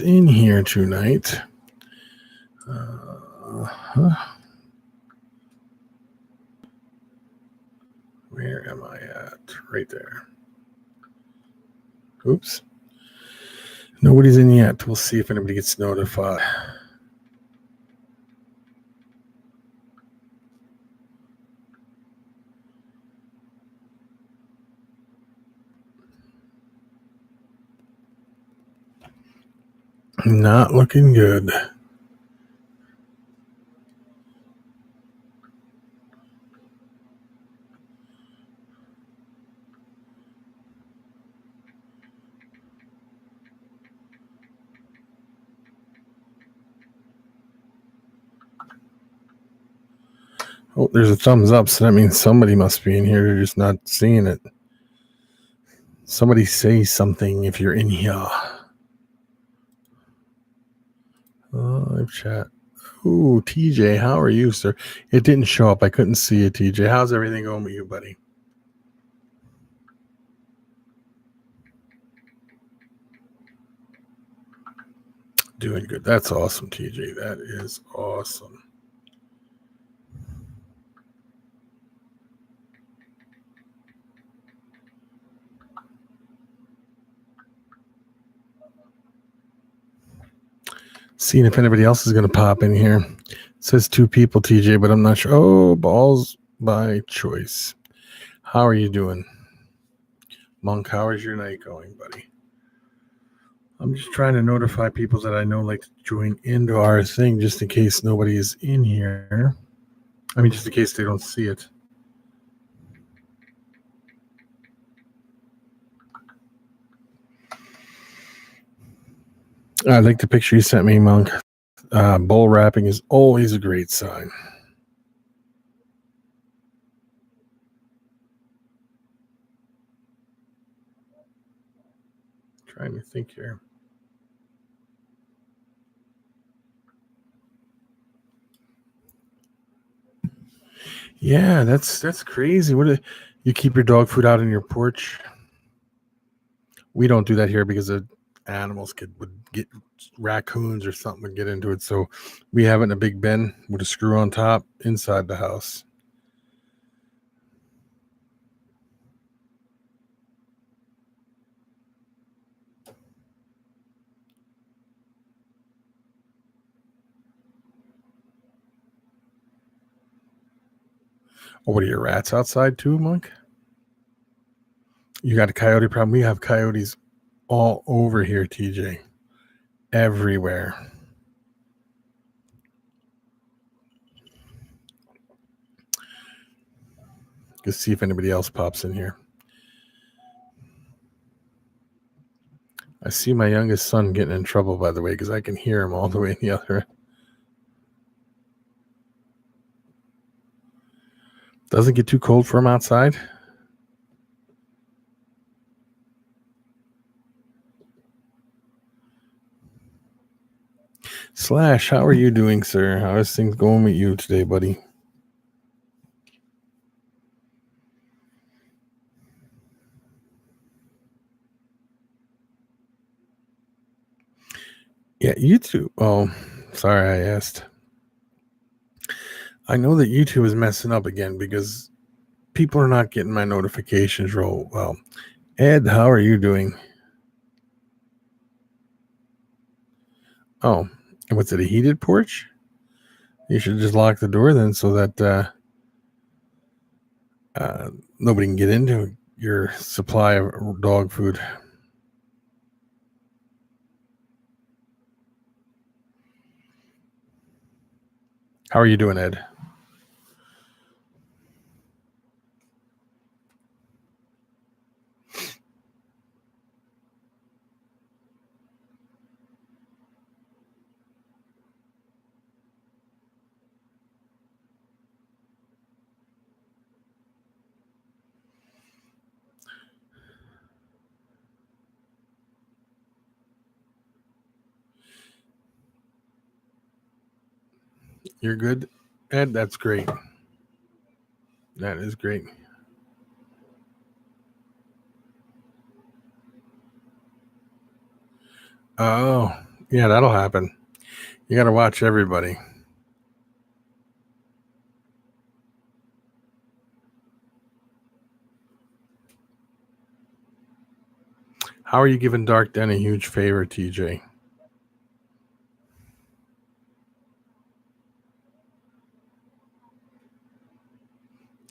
else in here tonight. Where am I at? Right there. Oops. Nobody's in yet. We'll see if anybody gets notified. Not looking good. Oh, there's a thumbs up, so that means somebody must be in here. They're just not seeing it. Somebody say something if you're in here. Live chat. Ooh, TJ, how are you, sir? It didn't show up. I couldn't see it, TJ. How's everything going with you, buddy? Doing good. That's awesome, TJ. That is awesome. Seeing if anybody else is going to pop in here. It says 2 people, TJ, but I'm not sure. Oh, balls by choice. How are you doing? Monk, how is your night going, buddy? I'm just trying to notify people that I know like to join into our thing just in case nobody is in here. I mean, just in case they don't see it. I like the picture you sent me, Monk. Bull wrapping is always a great sign. Trying to think here. Yeah, that's crazy. You keep your dog food out on your porch? We don't do that here because the animals would get raccoons or something would get into it. So we have it in a big bin with a screw on top inside the house. Oh, what are your rats outside too, Monk? You got a coyote problem? We have coyotes all over here, TJ. Everywhere. Let's see if anybody else pops in here. I see my youngest son getting in trouble, by the way, because I can hear him all the way in the other end. Doesn't get too cold for him outside? Slash, how are you doing, sir? How is things going with you today, buddy? Yeah, YouTube. Oh, sorry I asked. I know that YouTube is messing up again because people are not getting my notifications real well. Ed, how are you doing? Oh, what's it, a heated porch? You should just lock the door then so that nobody can get into your supply of dog food. How are you doing, Ed? You're good, Ed? That's great. That is great. Oh, Yeah, that'll happen. You got to watch everybody. How are you giving Dark Den a huge favor, TJ?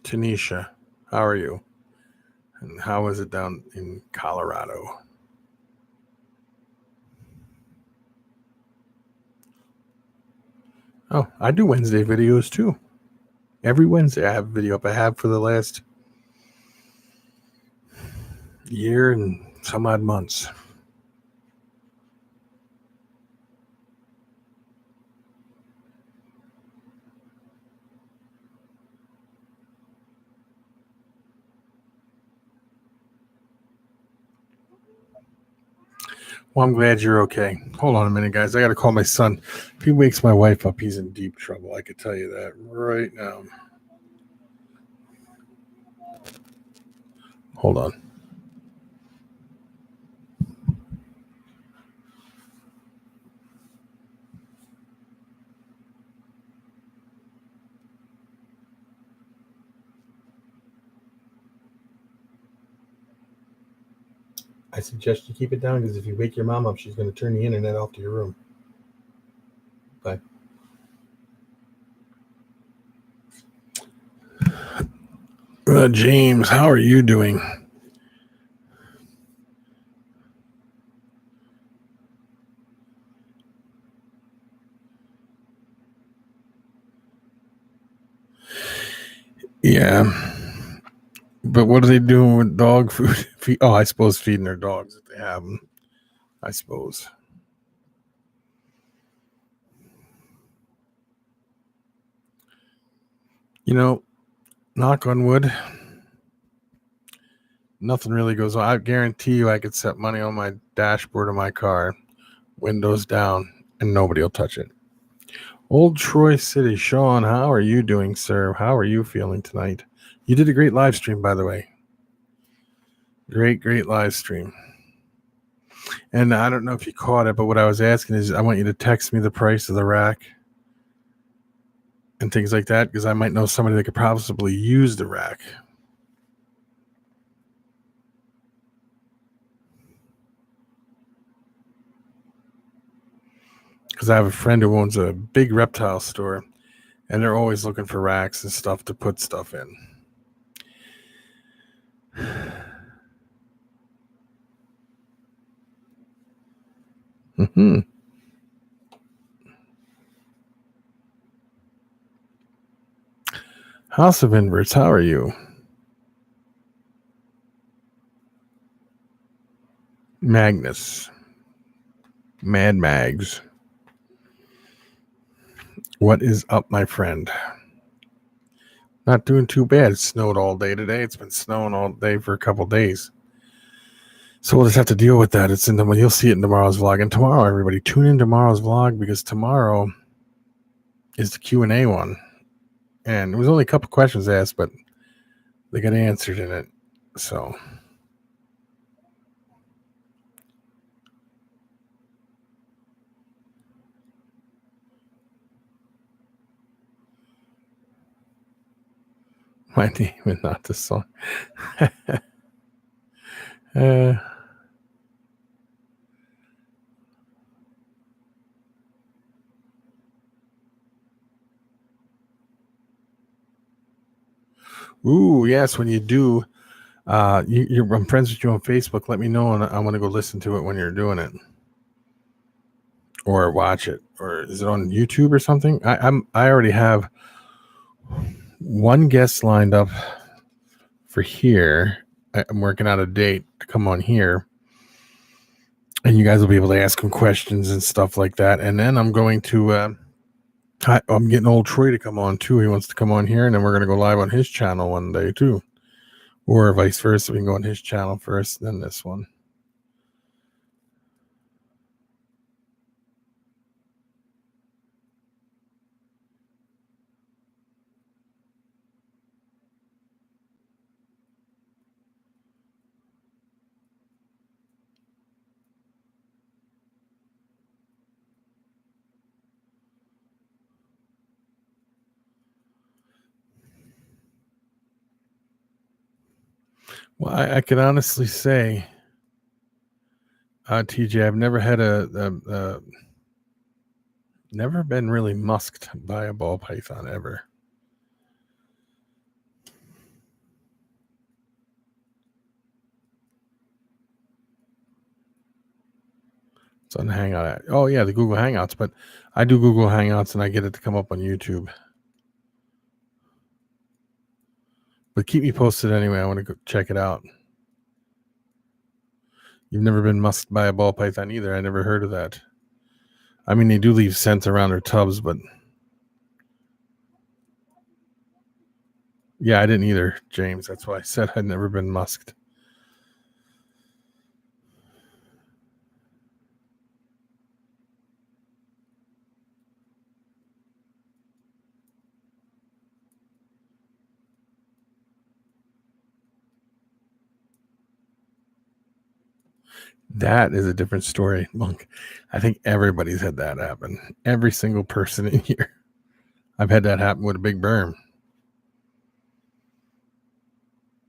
Tanisha, how are you? And how is it down in Colorado? Oh, I do Wednesday videos too. Every Wednesday I have a video up. I have for the last year and some odd months. Well, I'm glad you're okay. Hold on a minute, guys. I got to call my son. If he wakes my wife up, he's in deep trouble. I could tell you that right now. Hold on. I suggest you keep it down because if you wake your mom up, she's going to turn the internet off to your room. Bye. James, how are you doing? Yeah. But what are they doing with dog food? Oh, I suppose feeding their dogs if they have them. I suppose. You know, knock on wood, nothing really goes on. I guarantee you I could set money on my dashboard of my car, windows down, and nobody will touch it. Old Troy City. Sean, how are you doing, sir? How are you feeling tonight? You did a great live stream, by the way. Great live stream. And I don't know if you caught it, but what I was asking is I want you to text me the price of the rack and things like that because I might know somebody that could possibly use the rack. Because I have a friend who owns a big reptile store and they're always looking for racks and stuff to put stuff in. Mm-hmm. House of Inverts, how are you? Magnus. Mad Mags. What is up, my friend? Not doing too bad. It snowed all day today. It's been snowing all day for a couple days. So we'll just have to deal with that. It's in the you'll see it in tomorrow's vlog. And tomorrow, everybody, tune in tomorrow's vlog because tomorrow is the Q&A one. And there was only a couple questions asked, but they got answered in it. So my name is not the song. Ooh, yes, when you do, I'm friends with you on Facebook. Let me know, and I want to go listen to it when you're doing it, or watch it, or is it on YouTube or something? I already have one guest lined up for here. I'm working out a date to come on here, and you guys will be able to ask him questions and stuff like that. And then I'm going to. I'm getting old Troy to come on too. He wants to come on here, and then we're going to go live on his channel one day too, or vice versa. We can go on his channel first, then this one. Well, I can honestly say, TJ, I've never had never been really musked by a ball python ever. It's on the Hangout app. Oh yeah, the Google Hangouts. But I do Google Hangouts and I get it to come up on YouTube. But keep me posted anyway. I want to go check it out. You've never been musked by a ball python either. I never heard of that. I mean, they do leave scent around their tubs, but yeah, I didn't either, James. That's why I said I'd never been musked. That is a different story, Monk. I think everybody's had that happen. Every single person in here. I've had that happen with a big berm.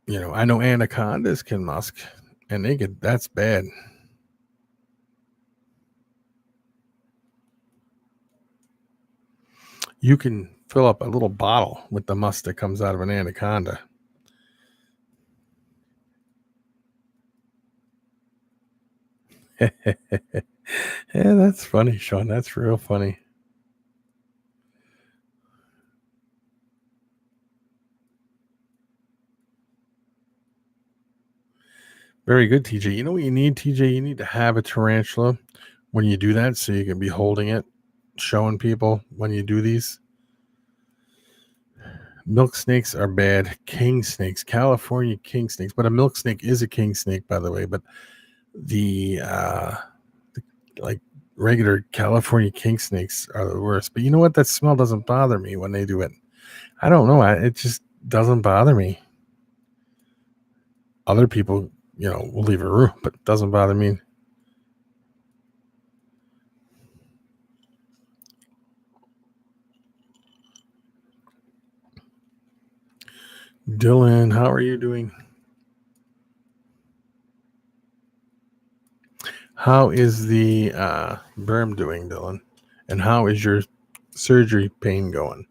You know, I know anacondas can musk, and that's bad. You can fill up a little bottle with the musk that comes out of an anaconda. Yeah, that's funny, Sean. That's real funny. Very good, TJ. You know what you need, TJ? You need to have a tarantula when you do that so you can be holding it, showing people when you do these. Milk snakes are bad. King snakes, California king snakes. But a milk snake is a king snake, by the way. But the like regular California king snakes are the worst. But you know what? That smell doesn't bother me when they do it. I don't know. It just doesn't bother me. Other people, will leave a room, but it doesn't bother me. Dylan, how are you doing? How is the berm doing, Dylan? And how is your surgery pain going?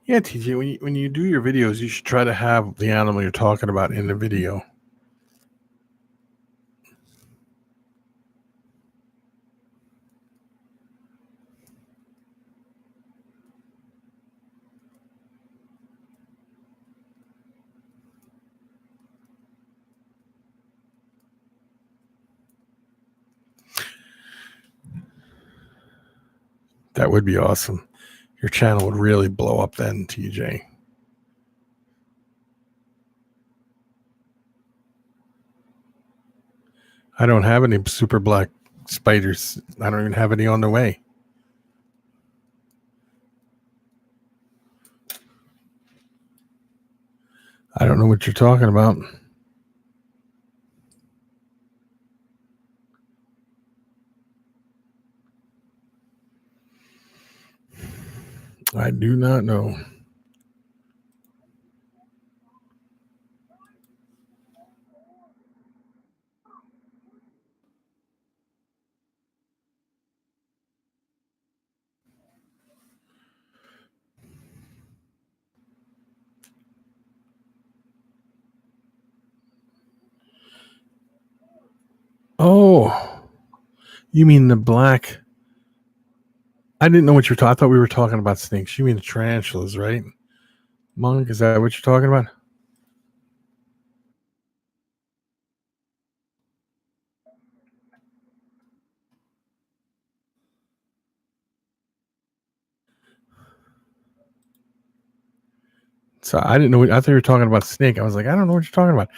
Yeah, TJ, when you do your videos, you should try to have the animal you're talking about in the video. That would be awesome. Your channel would really blow up then, TJ. I don't have any super black spiders. I don't even have any on the way. I don't know what you're talking about. I do not know. Oh, you mean the black? I didn't know what you're talking. I thought we were talking about snakes. You mean the tarantulas, right? Monk, is that what you're talking about? So I didn't know. I thought you were talking about snake. I was like, I don't know what you're talking about.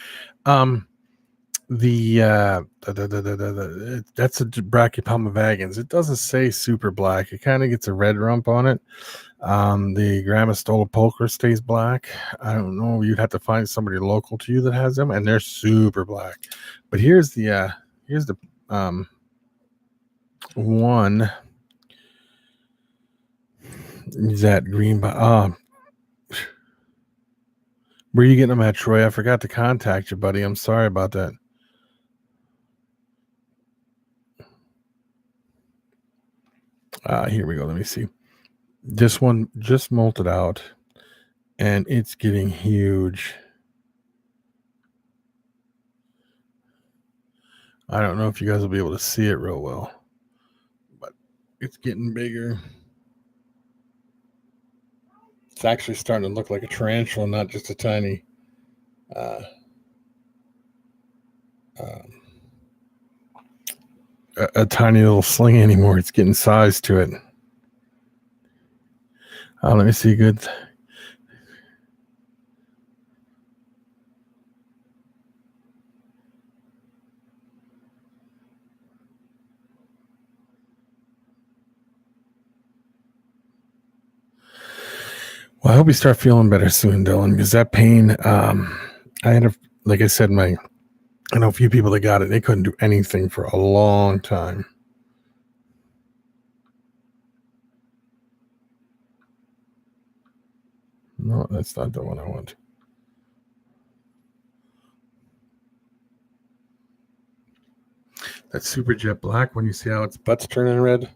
That's a Brachypelma vagans. It doesn't say super black. It kind of gets a red rump on it. The Grammostola pulchra stays black. I don't know. You'd have to find somebody local to you that has them, and they're super black. But here's the one that green. Where are you getting them at, Troy? I forgot to contact you, buddy. I'm sorry about that. Here we go. Let me see. This one just molted out, and it's getting huge. I don't know if you guys will be able to see it real well, but it's getting bigger. It's actually starting to look like a tarantula, not just a tiny a tiny little sling anymore. It's getting size to it. Let me see. Good. Well, I hope you start feeling better soon, Dylan, because that pain, like I said, I know a few people that got it. They couldn't do anything for a long time. No, that's not the one I want. That's super jet black when you see how its butt's turning red.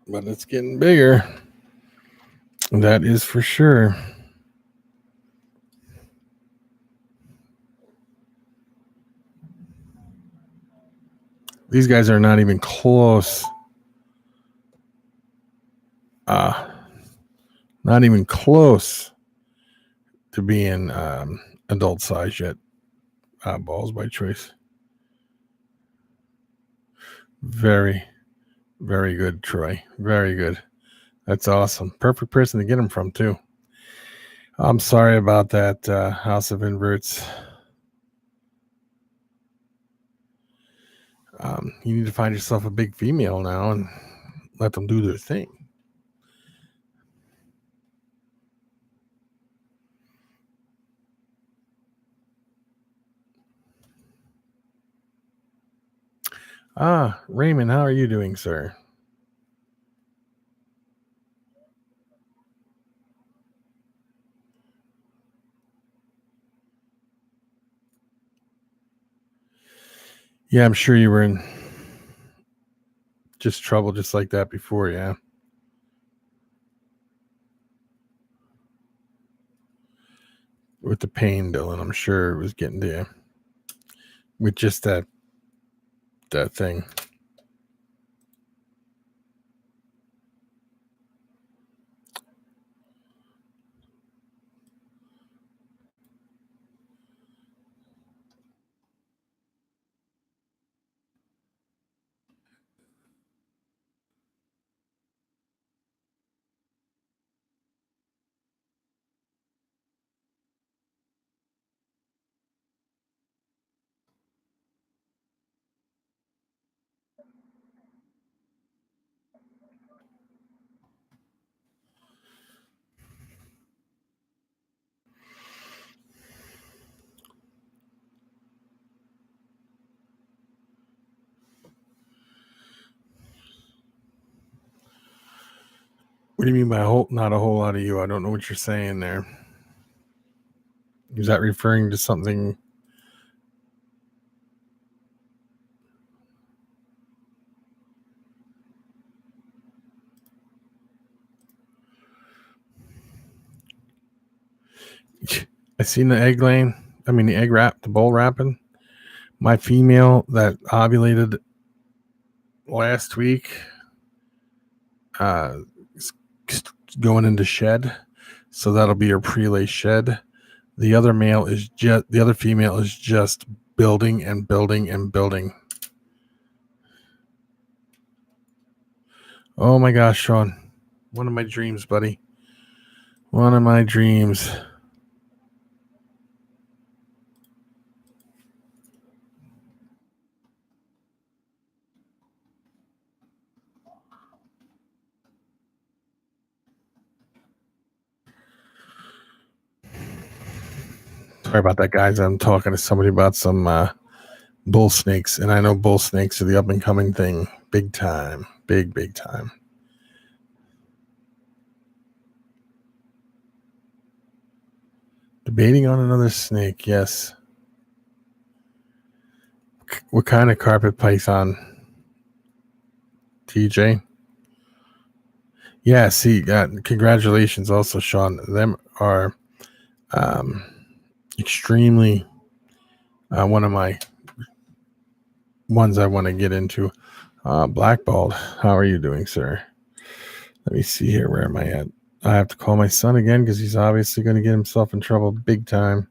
But it's getting bigger. That is for sure. These guys are not even close. Not even close to being adult size yet. Balls by choice. Very, very good, Troy. Very good. That's awesome. Perfect person to get them from, too. I'm sorry about that, House of Inverts. You need to find yourself a big female now and let them do their thing. Raymond, how are you doing, sir? Yeah, I'm sure you were in just trouble just like that before, yeah. With the pain, Dylan, I'm sure it was getting to you. With just that thing. What do you mean by not a whole lot of you? I don't know what you're saying there. Is that referring to something? I seen the egg laying. I mean, the egg wrap, the bowl wrapping. My female that ovulated last week, going into shed, so that'll be her prelay shed. The other female is just building and building and building. Oh my gosh, Sean. One of my dreams, buddy. One of my dreams. Sorry about that, guys. I'm talking to somebody about some bull snakes, and I know bull snakes are the up and coming thing. Big time. Big time. Debating on another snake, yes. What kind of carpet python? TJ? Yeah, see, congratulations also, Sean. Them are extremely one of my ones I want to get into. Blackballed, how are you doing, sir? Let me see here. Where am I at? I have to call my son again because he's obviously going to get himself in trouble big time.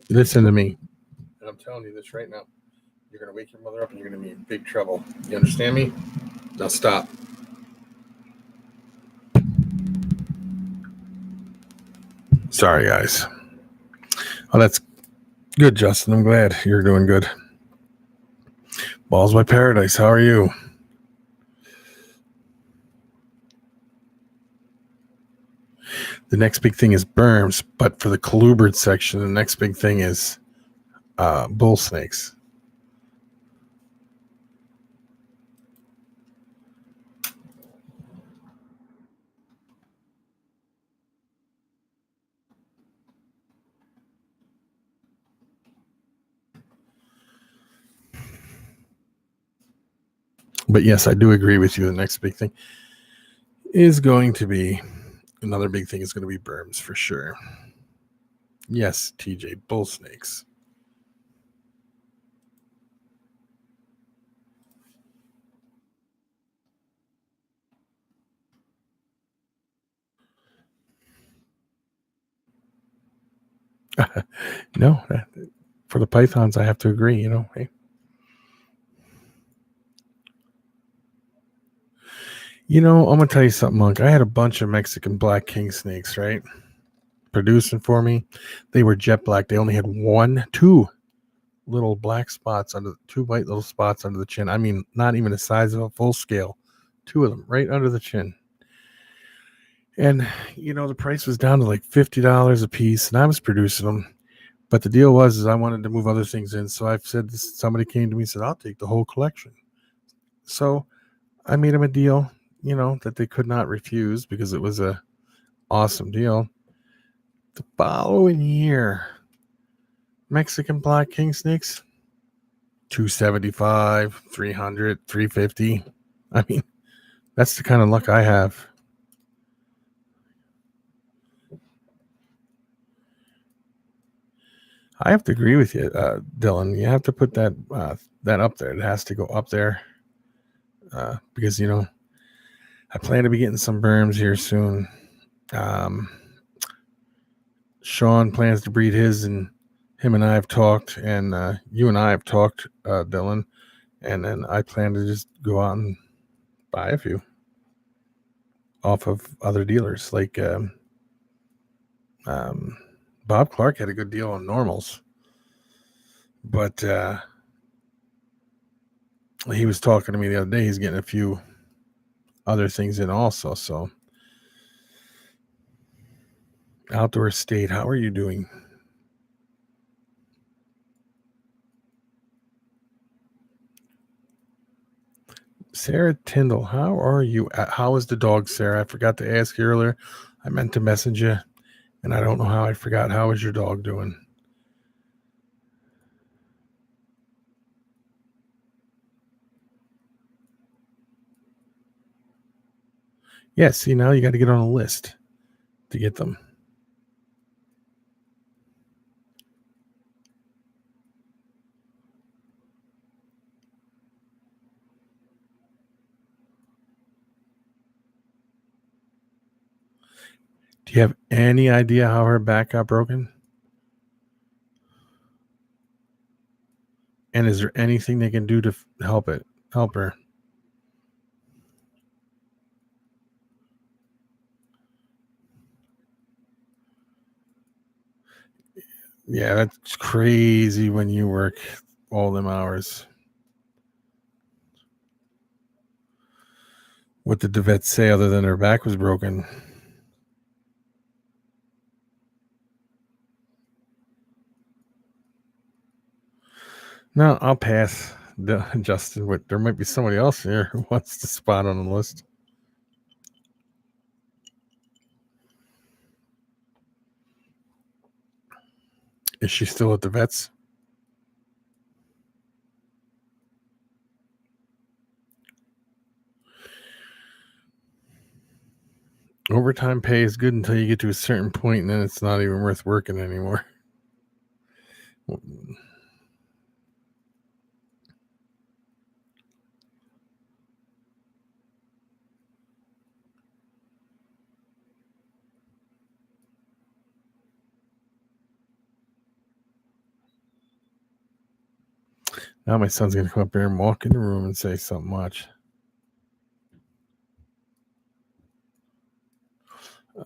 Listen to me. And I'm telling you this right now. You're going to wake your mother up and you're going to be in big trouble. You understand me? Now stop. Sorry, guys. Oh, that's good, Justin. I'm glad you're doing good. Balls by Paradise. How are you? The next big thing is berms, but for the colubrid section, the next big thing is bull snakes. But yes, I do agree with you. The next big thing is going to be another big thing is going to be berms for sure. Yes, TJ, bull snakes. No, for the pythons, I have to agree. Hey. I'm gonna tell you something, Monk. I had a bunch of Mexican black king snakes, right? Producing for me. They were jet black. They only had two little black spots under two white little spots under the chin. I mean, not even the size of a full scale. Two of them right under the chin. And the price was down to like $50 a piece, and I was producing them. But the deal was, is I wanted to move other things in. So I've said this, somebody came to me and said, I'll take the whole collection. So I made them a deal, that they could not refuse because it was a awesome deal. The following year, Mexican black king snakes, 275, 300, 350. I mean, that's the kind of luck I have. I have to agree with you, Dylan. You have to put that up there. It has to go up there because I plan to be getting some berms here soon. Sean plans to breed his, and him and I have talked, and you and I have talked, Dylan, and then I plan to just go out and buy a few off of other dealers. Like Bob Clark had a good deal on normals, but he was talking to me the other day. He's getting a few other things in also. So, Outdoor State, how are you doing? Sarah Tyndall, how are you? How is the dog, Sarah? I forgot to ask you earlier. I meant to message you, and I don't know how I forgot. How is your dog doing? Yeah, see, now you got to get on a list to get them. Any idea how her back got broken? And is there anything they can do to help her? Yeah, that's crazy when you work all them hours. What did the vet say other than her back was broken? No, I'll pass. Justin, there might be somebody else here who wants to spot on the list. Is she still at the vet's? Overtime pay is good until you get to a certain point, and then it's not even worth working anymore. Now my son's going to come up here and walk in the room and say something much.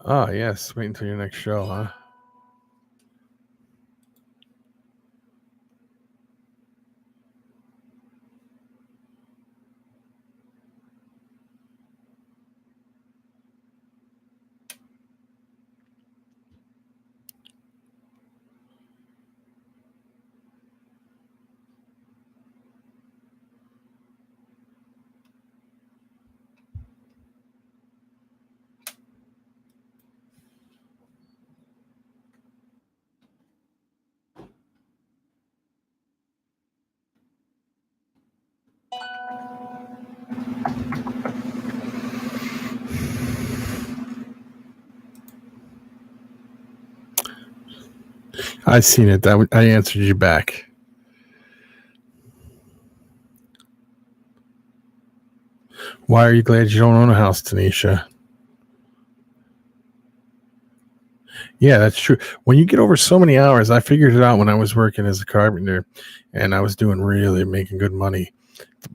Ah, yes. Wait until your next show, huh? I seen it. I answered you back. Why are you glad you don't own a house, Tanisha? Yeah, that's true. When you get over so many hours, I figured it out when I was working as a carpenter and I was doing really making good money.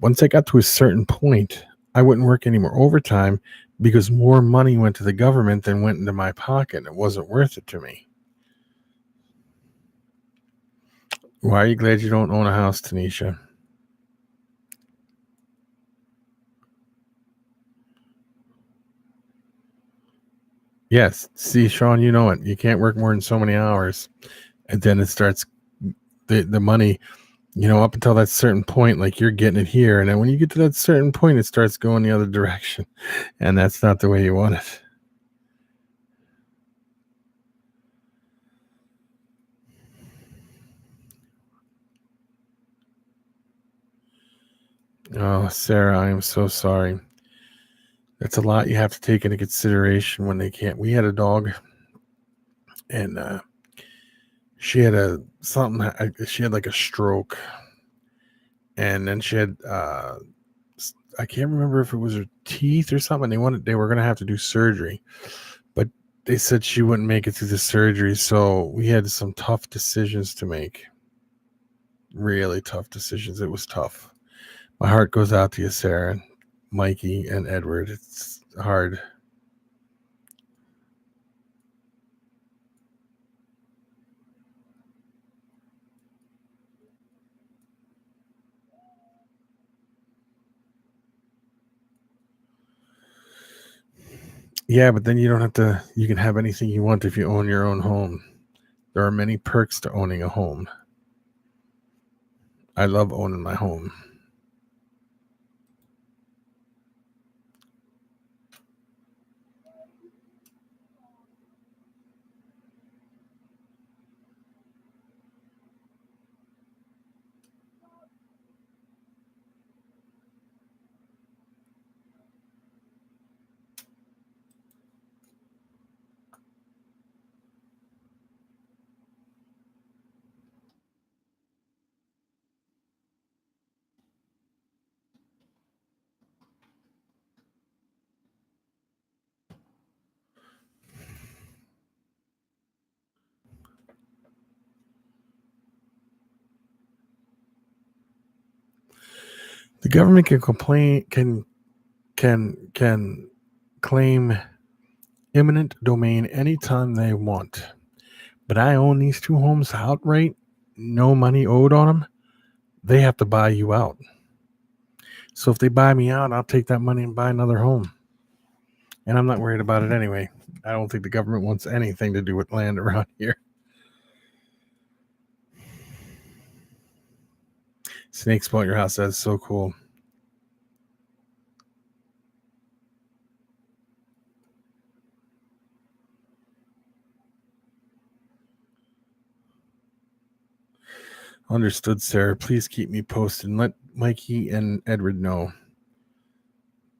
Once I got to a certain point, I wouldn't work any more overtime because more money went to the government than went into my pocket. It wasn't worth it to me. Why are you glad you don't own a house, Tanisha? Yes. See, Sean, you know it. You can't work more than so many hours. And then it starts the money, up until that certain point, like you're getting it here. And then when you get to that certain point, it starts going the other direction. And that's not the way you want it. Oh, Sarah, I am so sorry. That's a lot you have to take into consideration when they can't. We had a dog, and she had she had like a stroke, and then she had I can't remember if it was her teeth or something. They were gonna have to do surgery, but they said she wouldn't make it through the surgery, so we had some tough decisions to make. Really tough decisions. It was tough. My heart goes out to you, Sarah, Mikey, and Edward. It's hard. Yeah, but then you don't have to. You can have anything you want if you own your own home. There are many perks to owning a home. I love owning my home. The government can claim eminent domain anytime they want. But I own these two homes outright, no money owed on them. They have to buy you out. So if they buy me out, I'll take that money and buy another home. And I'm not worried about it anyway. I don't think the government wants anything to do with land around here. Snakes bought your house. That's so cool. Understood, Sarah. Please keep me posted and let Mikey and Edward know.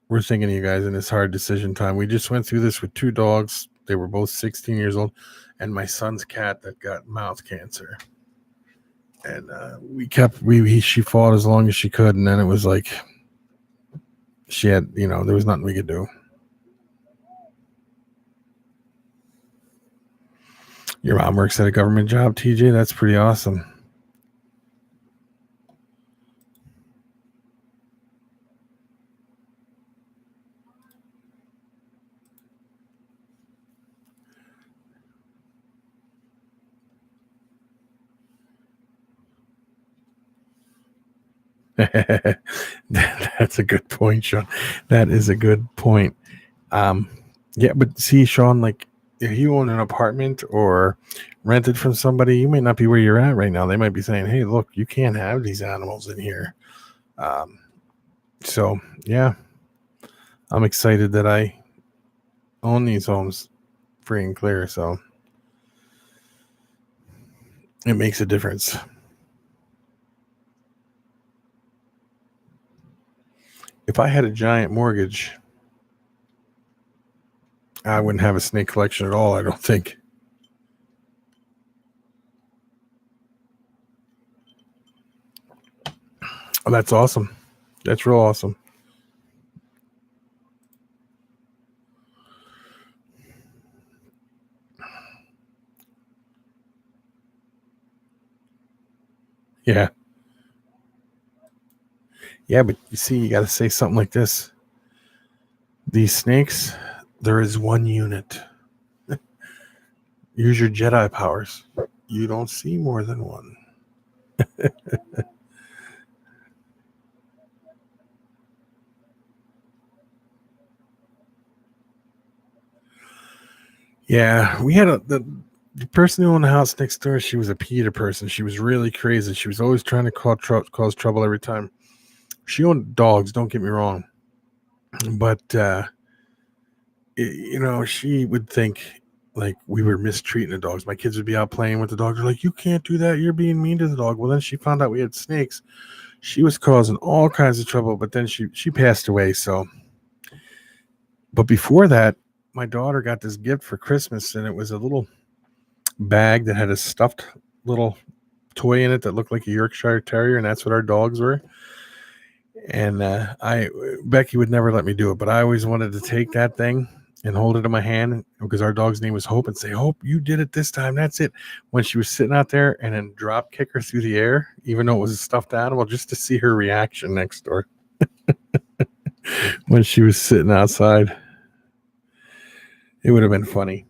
We're thinking of you guys in this hard decision time. We just went through this with 2 dogs. They were both 16 years old, and my son's cat that got mouth cancer. And she fought as long as she could, and then it was like she had, there was nothing we could do. Your mom works at a government job, TJ. That's pretty awesome. That's a good point, Sean. That is a good point. Yeah, but see, Sean, like if you own an apartment or rented from somebody, you may not be where you're at right now. They might be saying, "Hey, look, you can't have these animals in here." So yeah, I'm excited that I own these homes free and clear. So it makes a difference. If I had a giant mortgage, I wouldn't have a snake collection at all, I don't think. Oh, that's awesome. That's real awesome. Yeah. Yeah, but you see, you got to say something like this. These snakes, there is one unit. Use your Jedi powers. You don't see more than one. Yeah, we had the person who owned the house next door. She was a PETA person. She was really crazy. She was always trying to cause trouble every time. She owned dogs. Don't get me wrong, but she would think like we were mistreating the dogs. My kids would be out playing with the dogs. They're like, "You can't do that. You're being mean to the dog." Well, then she found out we had snakes. She was causing all kinds of trouble, but then she passed away. So, but before that, my daughter got this gift for Christmas, and it was a little bag that had a stuffed little toy in it that looked like a Yorkshire Terrier, and that's what our dogs were. And Becky would never let me do it, but I always wanted to take that thing and hold it in my hand because our dog's name was Hope, and say, "Hope, you did it this time. That's it." When she was sitting out there, and then drop kick her through the air, even though it was a stuffed animal, just to see her reaction next door when she was sitting outside. It would have been funny.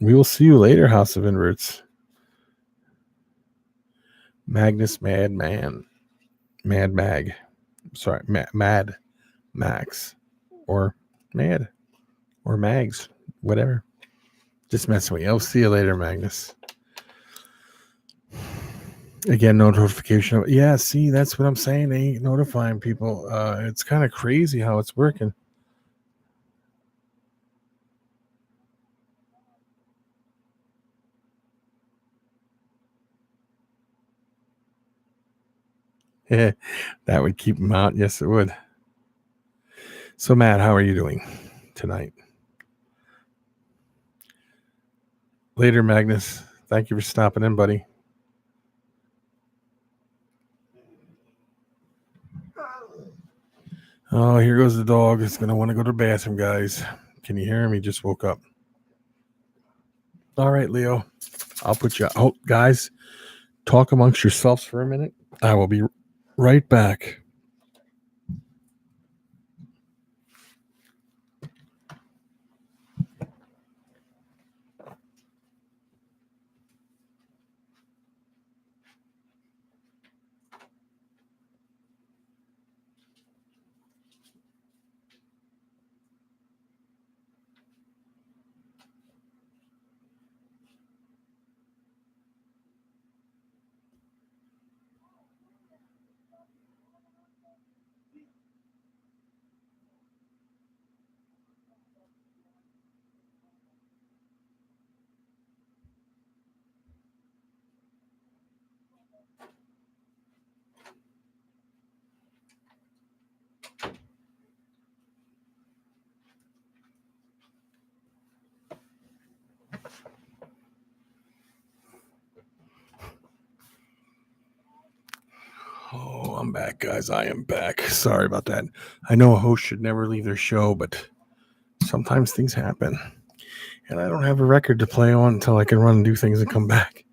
We will see you later, House of Inverts. Magnus Mad Man. Mad Mag. Sorry, Mad Max. Or Mad. Or Mags. Whatever. Just messing with you. I'll see you later, Magnus. Again, no notification. Yeah, see, that's what I'm saying. They ain't notifying people. It's kind of crazy how it's working. Yeah, that would keep them out. Yes, it would. So, Matt, how are you doing tonight? Later, Magnus. Thank you for stopping in, buddy. Oh, here goes the dog. It's going to want to go to the bathroom, guys. Can you hear him? He just woke up. All right, Leo. I'll put you out. Guys, talk amongst yourselves for a minute. I will be right back. Oh, I'm back, guys. I am back. Sorry about that. I know a host should never leave their show, but sometimes things happen. And I don't have a record to play on until I can run and do things and come back.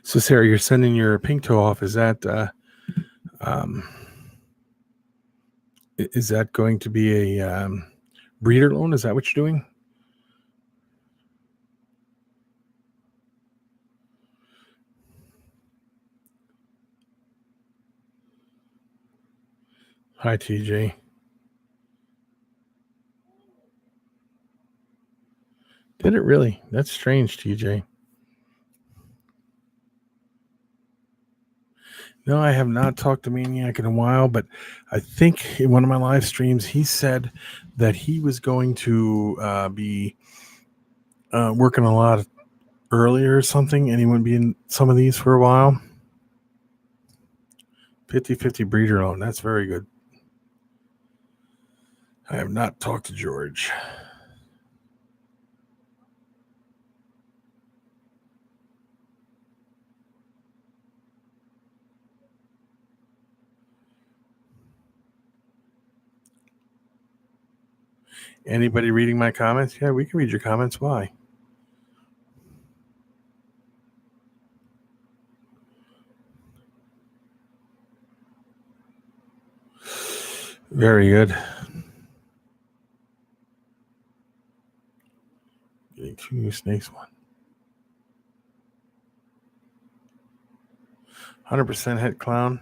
So, Sarah, you're sending your pink toe off. Is that going to be a breeder loan? Is that what you're doing? Hi, TJ. Did it really? That's strange, TJ. No, I have not talked to Maniac in a while, but I think in one of my live streams, he said that he was going to be working a lot earlier or something, and he wouldn't be in some of these for a while. 50-50 breeder loan. That's very good. I have not talked to George. Anybody reading my comments? Yeah, we can read your comments. Why? Very good. Getting 2 new snakes. 100% het clown.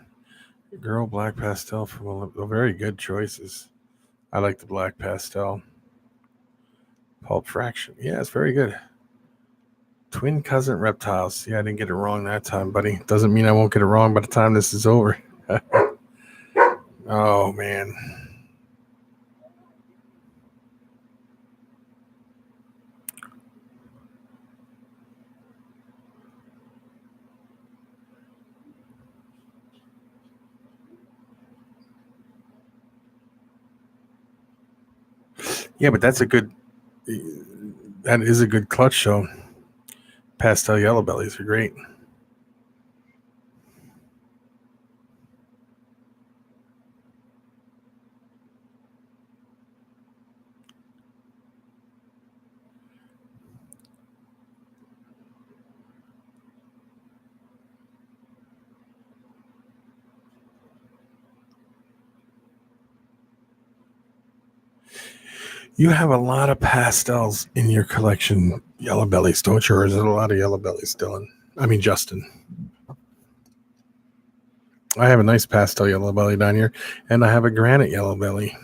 Girl, black pastel. Very good choices. I like the black pastel. Pulp fraction. Yeah, it's very good. Twin cousin reptiles. Yeah, I didn't get it wrong that time, buddy. Doesn't mean I won't get it wrong by the time this is over. Oh, man. Yeah, but that is a good clutch show. Pastel yellow bellies are great. You have a lot of pastels in your collection, yellow bellies, don't you? Or is it a lot of yellow bellies, Dylan? I mean, Justin. I have a nice pastel yellow belly down here, and I have a granite yellow belly.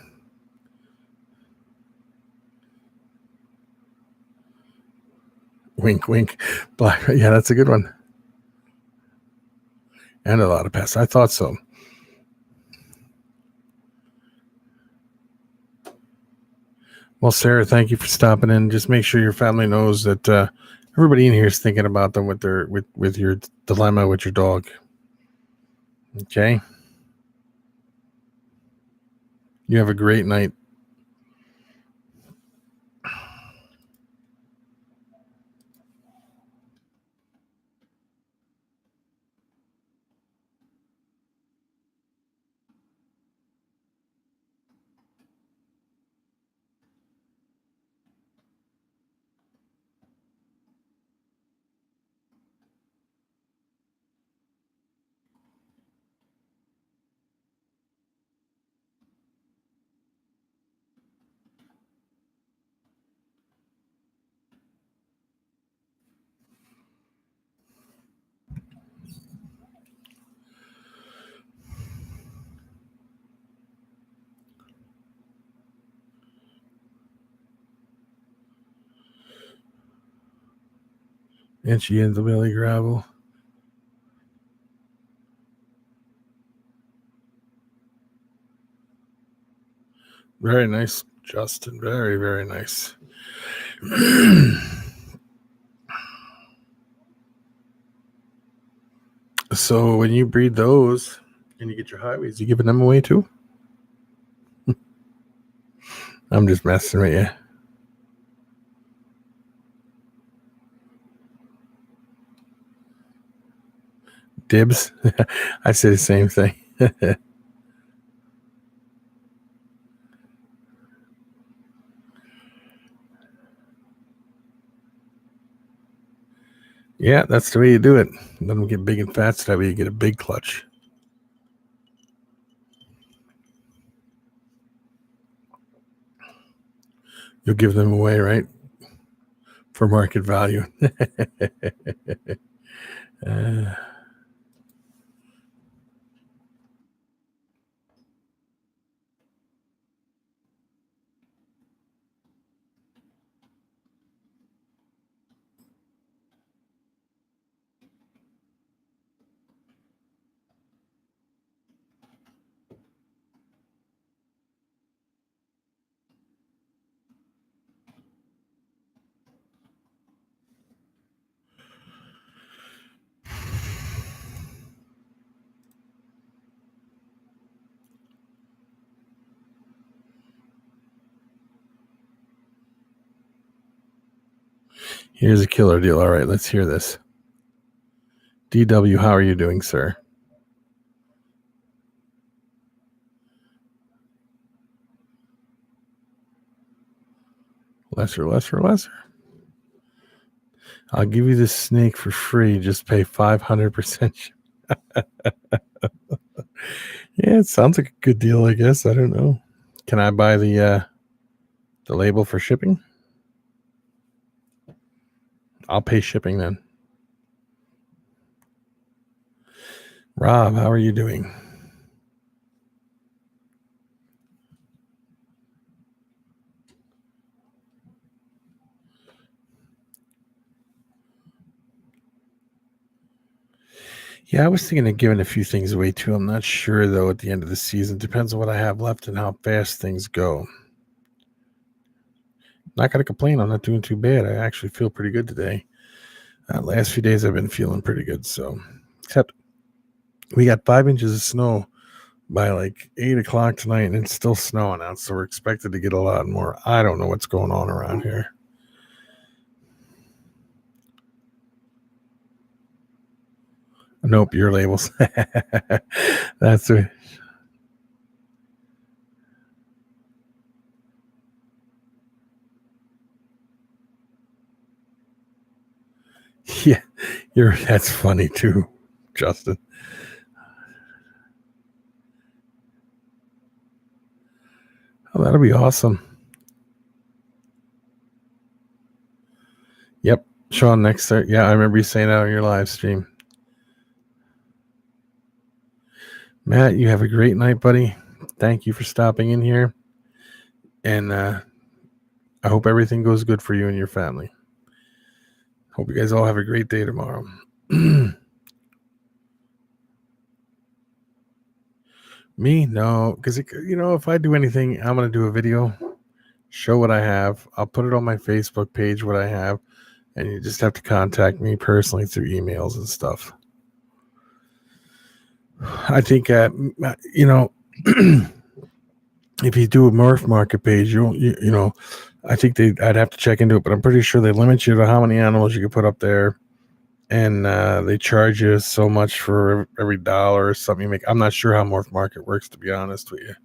Wink, wink. Black. Yeah, that's a good one. And a lot of pastels. I thought so. Well, Sarah, thank you for stopping in. Just make sure your family knows that everybody in here is thinking about them with their with your dilemma with your dog. Okay. You have a great night. And she ends the belly gravel. Very nice, Justin. Very, very nice. So when you breed those and you get your highways, you giving them away too? I'm just messing with you. Dibs. I say the same thing. Yeah, that's the way you do it. Let them get big and fat, so that way you get a big clutch. You'll give them away, right? For market value. Here's a killer deal. All right, let's hear this. DW, how are you doing, sir? Lesser. I'll give you this snake for free. Just pay 500%. Yeah, it sounds like a good deal, I guess. I don't know. Can I buy the label for shipping? I'll pay shipping then. Rob, how are you doing? Yeah, I was thinking of giving a few things away too. I'm not sure though at the end of the season. Depends on what I have left and how fast things go. Not going to complain. I'm not doing too bad. I actually feel pretty good today. Last few days I've been feeling pretty good. So, except we got 5 inches of snow by like 8 o'clock tonight, and it's still snowing out. So we're expected to get a lot more. I don't know what's going on around here. Nope, your labels. That's it. Yeah, that's funny too, Justin. Oh, that'll be awesome. Yep. Sean, next. Yeah, I remember you saying that on your live stream. Matt, you have a great night, buddy. Thank you for stopping in here. And I hope everything goes good for you and your family. Hope you guys all have a great day tomorrow. Me? No, because, if I do anything, I'm going to do a video show what I have. I'll put it on my Facebook page, what I have, and you just have to contact me personally through emails and stuff. I think, if you do a Morph Market page, I think I'd have to check into it, but I'm pretty sure they limit you to how many animals you can put up there, and they charge you so much for every dollar or something you make. I'm not sure how Morph Market works, to be honest with you.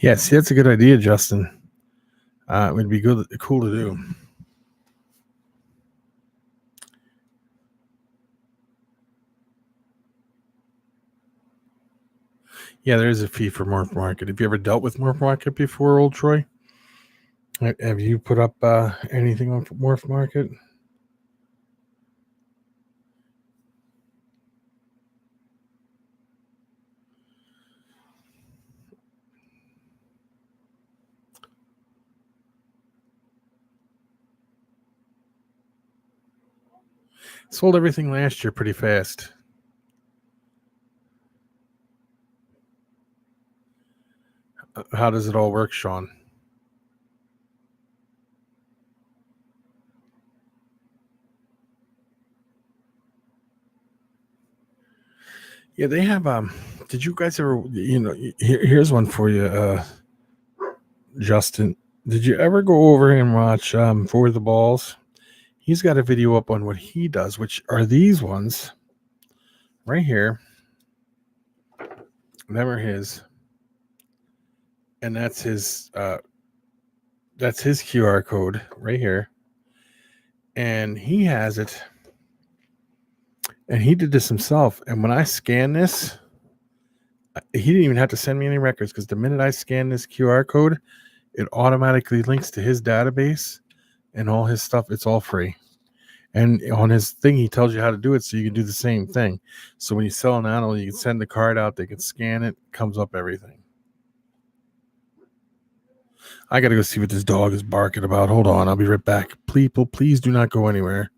Yeah, see, that's a good idea, Justin. It would be cool to do. Yeah, there is a fee for Morph Market. Have you ever dealt with Morph Market before, old Troy? Have you put up anything on Morph Market? Sold everything last year pretty fast. How does it all work, Sean? Yeah, they have. Did you guys ever? Here's one for you, Justin. Did you ever go over and watch For the Balls? He's got a video up on what he does, which are these ones right here. Them are his, and that's his. That's his QR code right here, and he has it. And he did this himself. And when I scan this, he didn't even have to send me any records, because the minute I scan this QR code, it automatically links to his database and all his stuff. It's all free. And on his thing, he tells you how to do it so you can do the same thing. So when you sell an animal, you can send the card out, they can scan it, comes up everything. I got to go see what this dog is barking about. Hold on, I'll be right back. People, please do not go anywhere.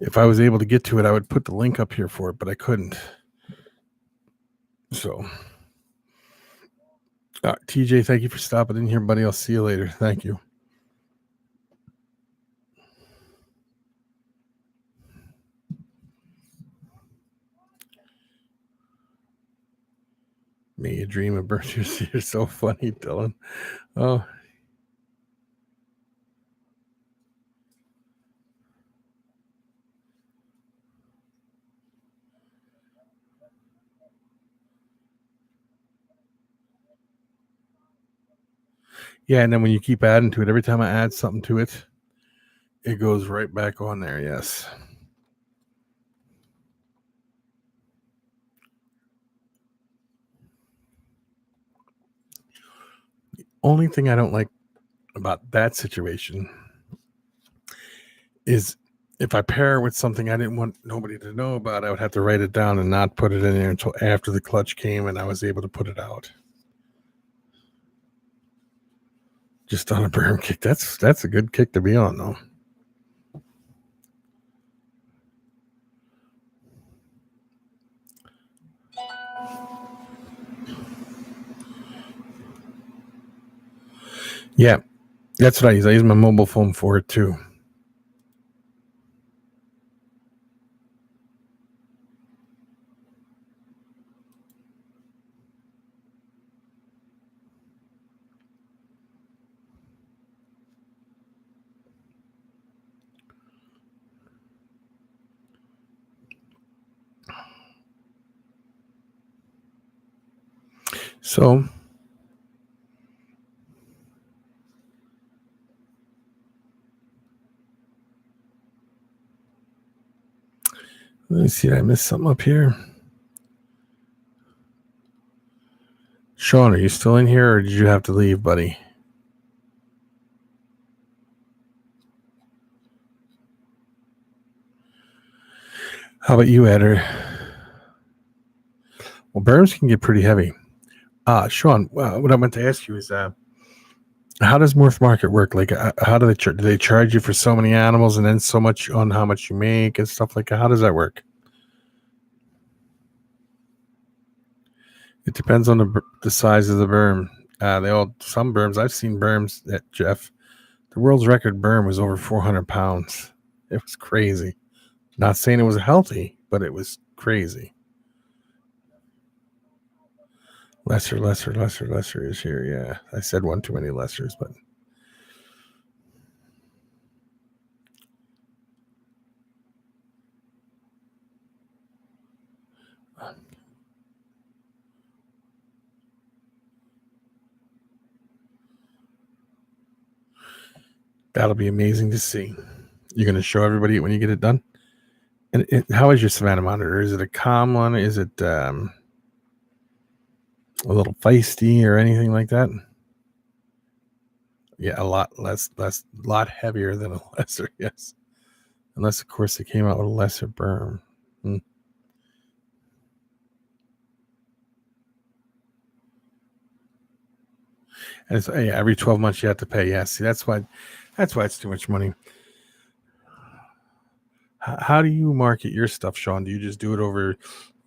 If I was able to get to it, I would put the link up here for it, but I couldn't. So, TJ, thank you for stopping in here, buddy. I'll see you later. Thank you. Me a dream of birds. You're so funny, Dylan. Oh, yeah. And then when you keep adding to it, every time I add something to it, it goes right back on there. Yes. The only thing I don't like about that situation is if I pair it with something I didn't want nobody to know about, I would have to write it down and not put it in there until after the clutch came and I was able to put it out. Just on a berm kick. That's a good kick to be on, though. Yeah, that's what I use. I use my mobile phone for it too. So let me see. I missed something up here. Sean, are you still in here, or did you have to leave, buddy? How about you, Eder? Well, berms can get pretty heavy. Sean, what I meant to ask you is, how does Morph Market work? Like, how do they charge you for so many animals, and then so much on how much you make and stuff like that? How does that work? It depends on the size of the berm. Some berms I've seen berms that Jeff. The world's record berm was over 400 pounds. It was crazy. Not saying it was healthy, but it was crazy. Lesser is here. Yeah, I said one too many lessers, but that'll be amazing to see. You're going to show everybody when you get it done. And how is your Savannah monitor? Is it a calm one? Is it a little feisty or anything like that? Yeah, a lot lot heavier than a lesser. Yes, unless of course they came out with a lesser berm. And it's every 12 months you have to pay. Yeah, see, that's why it's too much money. How do you market your stuff, Sean? Do you just do it over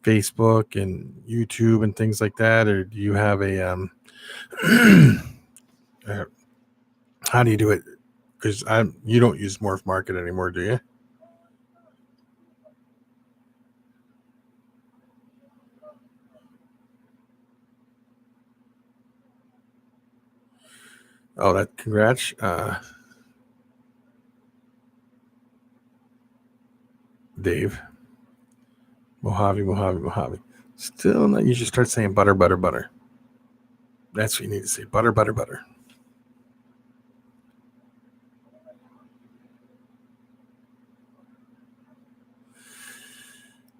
Facebook and YouTube and things like that, or do you have a how do you do it? Because you don't use Morph Market anymore, do you? Oh, that congrats, Dave. Mojave. Still not. You should start saying butter. That's what you need to say. Butter.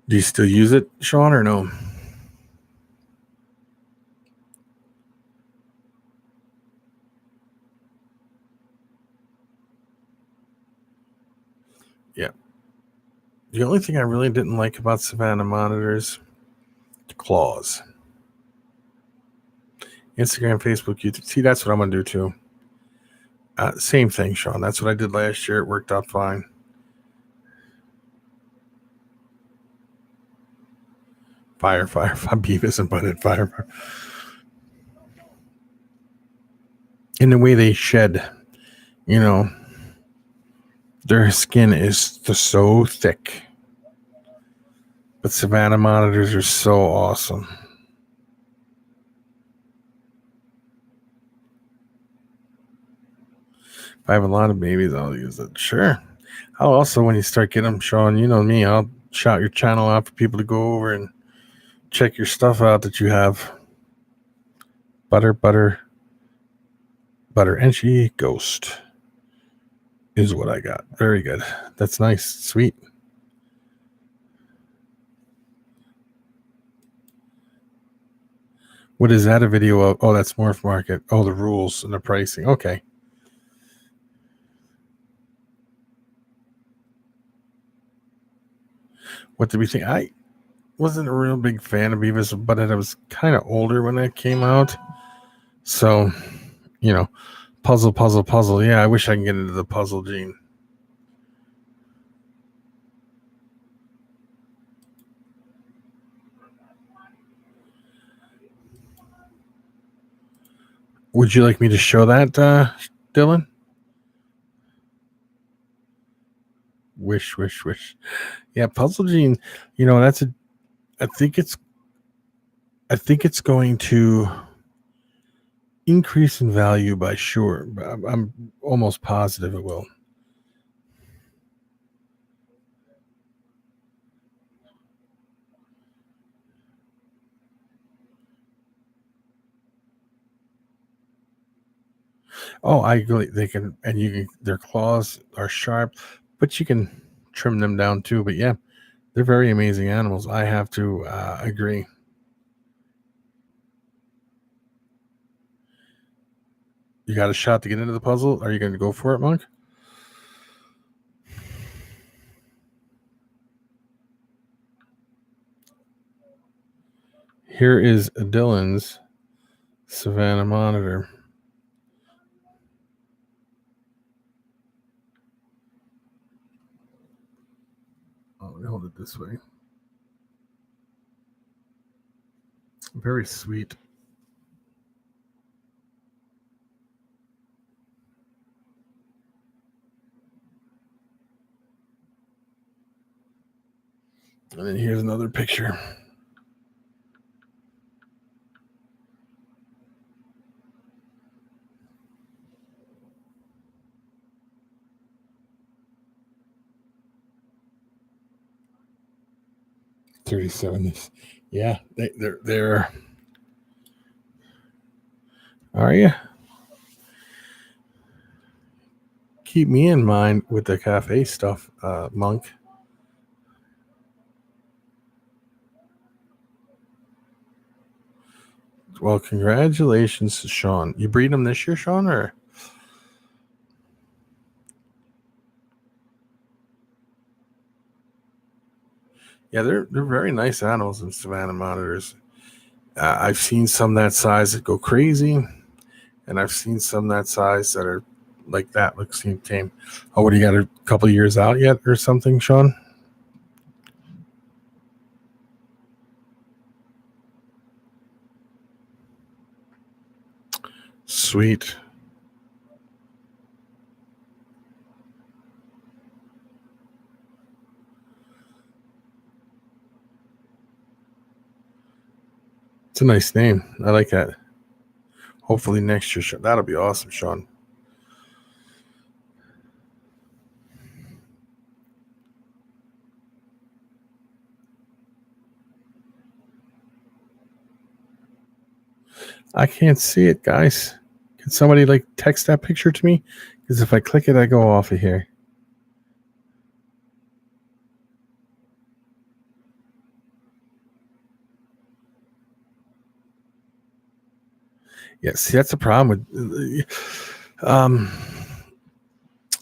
Do you still use it, Sean, or no? Yeah. The only thing I really didn't like about Savannah monitors, the claws. Instagram, Facebook, YouTube. See, that's what I'm going to do too. Same thing, Sean. That's what I did last year. It worked out fine. Fire. Beavis and Butthead fire. In the way they shed, their skin is so thick. But Savannah monitors are so awesome. If I have a lot of babies, I'll use it. Sure. I'll also, when you start getting them, Sean, you know me, I'll shout your channel out for people to go over and check your stuff out that you have. Butter, Enchi Ghost is what I got. Very good. That's nice. Sweet. What is that a video of? Oh, that's Morph Market. Oh, the rules and the pricing. Okay. What did we think? I wasn't a real big fan of Beavis, but I was kind of older when that came out. So, puzzle. Yeah, I wish I can get into the puzzle gene. Would you like me to show that, Dylan? Wish. Yeah, puzzle gene. That's a. I think it's going to increase in value by sure. I'm almost positive it will. Oh, I agree. They can, and you can. Their claws are sharp, but you can trim them down too. But yeah, they're very amazing animals. I have to agree. You got a shot to get into the puzzle? Are you going to go for it, Monk? Here is Dylan's Savannah Monitor. Oh, let me hold it this way. Very sweet. And then here's another picture. $37. Yeah, they're. Are you? Keep me in mind with the cafe stuff, Monk. Well, congratulations, Sean. You breed them this year, Sean, or? Yeah, they're very nice animals in Savannah monitors. I've seen some that size that go crazy, and I've seen some that size that are like that, like seem tame. Oh, what do you got? A couple years out yet, or something, Sean? Sweet. It's a nice name. I like that. Hopefully next year, Sean. That'll be awesome, Sean. I can't see it, guys. Can somebody like text that picture to me? Because if I click it, I go off of here. Yeah, see, that's the problem with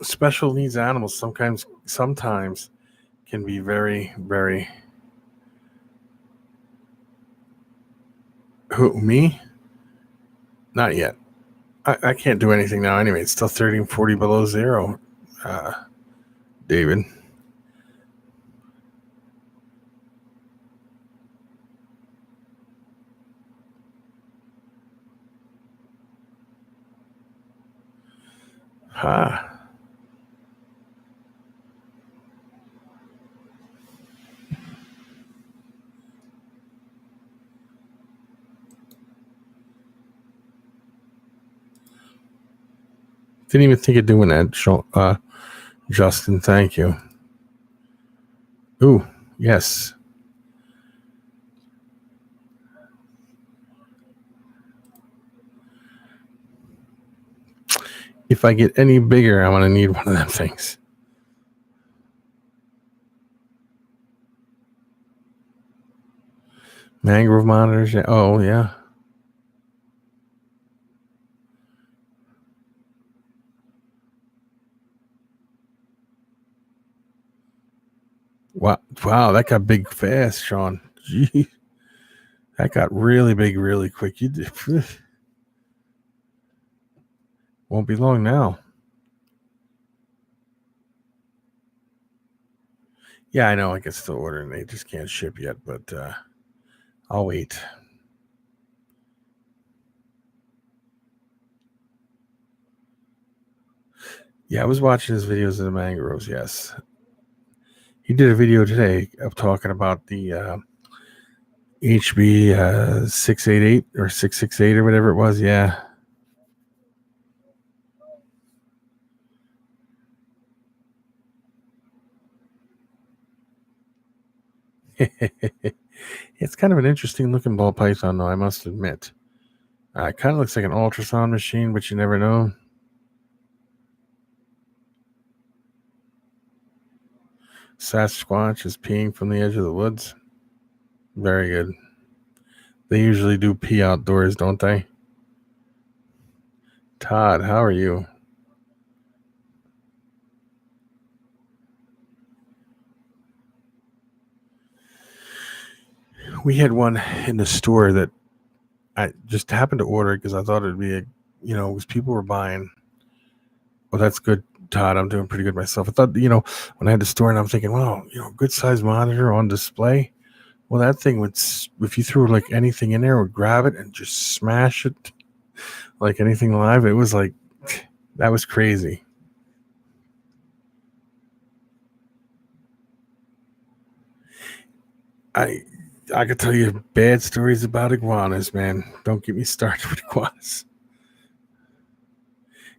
special needs animals. Sometimes can be very, very. Who, me? Not yet. I can't do anything now anyway. It's still 30 and 40 below zero, David. Ha. Didn't even think of doing that, Justin. Thank you. Ooh, yes. If I get any bigger, I'm going to need one of them things. Mangrove monitors. Yeah. Oh, yeah. Wow, that got big fast, Sean. Gee, that got really big really quick. You did. Won't be long now. Yeah, I know. I can still order, and they just can't ship yet, but I'll wait. Yeah, I was watching his videos of the mangroves. Yes, he did a video today of talking about the HB 688 or 668 or whatever it was. Yeah. It's kind of an interesting looking ball python, though, I must admit. It kind of looks like an ultrasound machine, but you never know. Sasquatch is peeing from the edge of the woods. Very good. They usually do pee outdoors, don't they? Todd, how are you? We had one in the store that I just happened to order because I thought it'd be because people were buying. Well, that's good, Todd. I'm doing pretty good myself. I thought, when I had the store and I'm thinking, well, good size monitor on display. Well, that thing would, if you threw like anything in there, would grab it and just smash it like anything live. It was like, that was crazy. I could tell you bad stories about iguanas, man. Don't get me started with iguanas.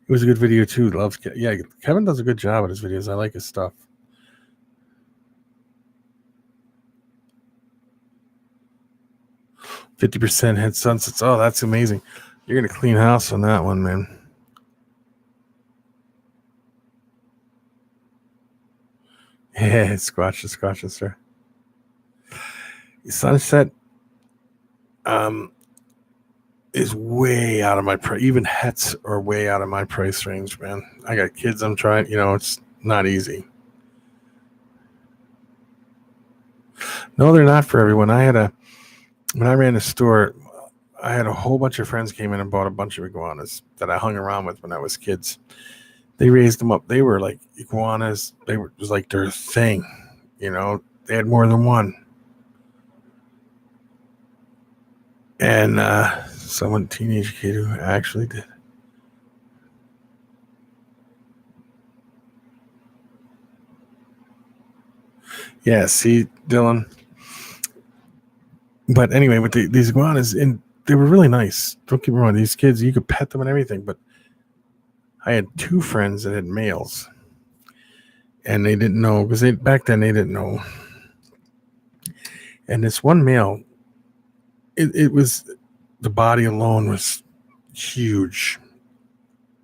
It was a good video too. Yeah, Kevin does a good job with his videos. I like his stuff. %50 had sunsets. Oh, that's amazing. You're gonna clean house on that one, man. Yeah, squash the sir. Sunset is way out of my price. Even hets are way out of my price range, man. I got kids I'm trying, it's not easy. No, they're not for everyone. When I ran a store, I had a whole bunch of friends came in and bought a bunch of iguanas that I hung around with when I was kids. They raised them up. They were like iguanas. It was like their thing, they had more than one. And someone, teenage kid who actually did. Yeah, see, Dylan. But anyway, with these iguanas, and they were really nice. Don't get me wrong. These kids, you could pet them and everything. But I had two friends that had males, and they didn't know because back then they didn't know. And this one male, it was the body alone was huge.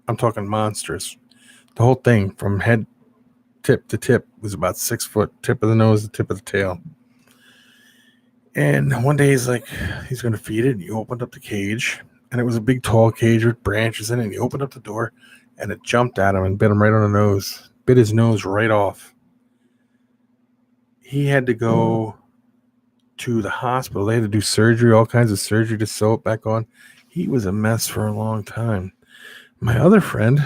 I'm talking monstrous. The whole thing from head tip to tip was about 6 foot. Tip of the nose, the tip of the tail. And one day he's like, he's going to feed it. And he opened up the cage, and it was a big tall cage with branches in it. And he opened up the door, and it jumped at him and bit him right on the nose. Bit his nose right off. He had to go to the hospital. They had to do surgery, all kinds of surgery to sew it back on. He was a mess for a long time. My other friend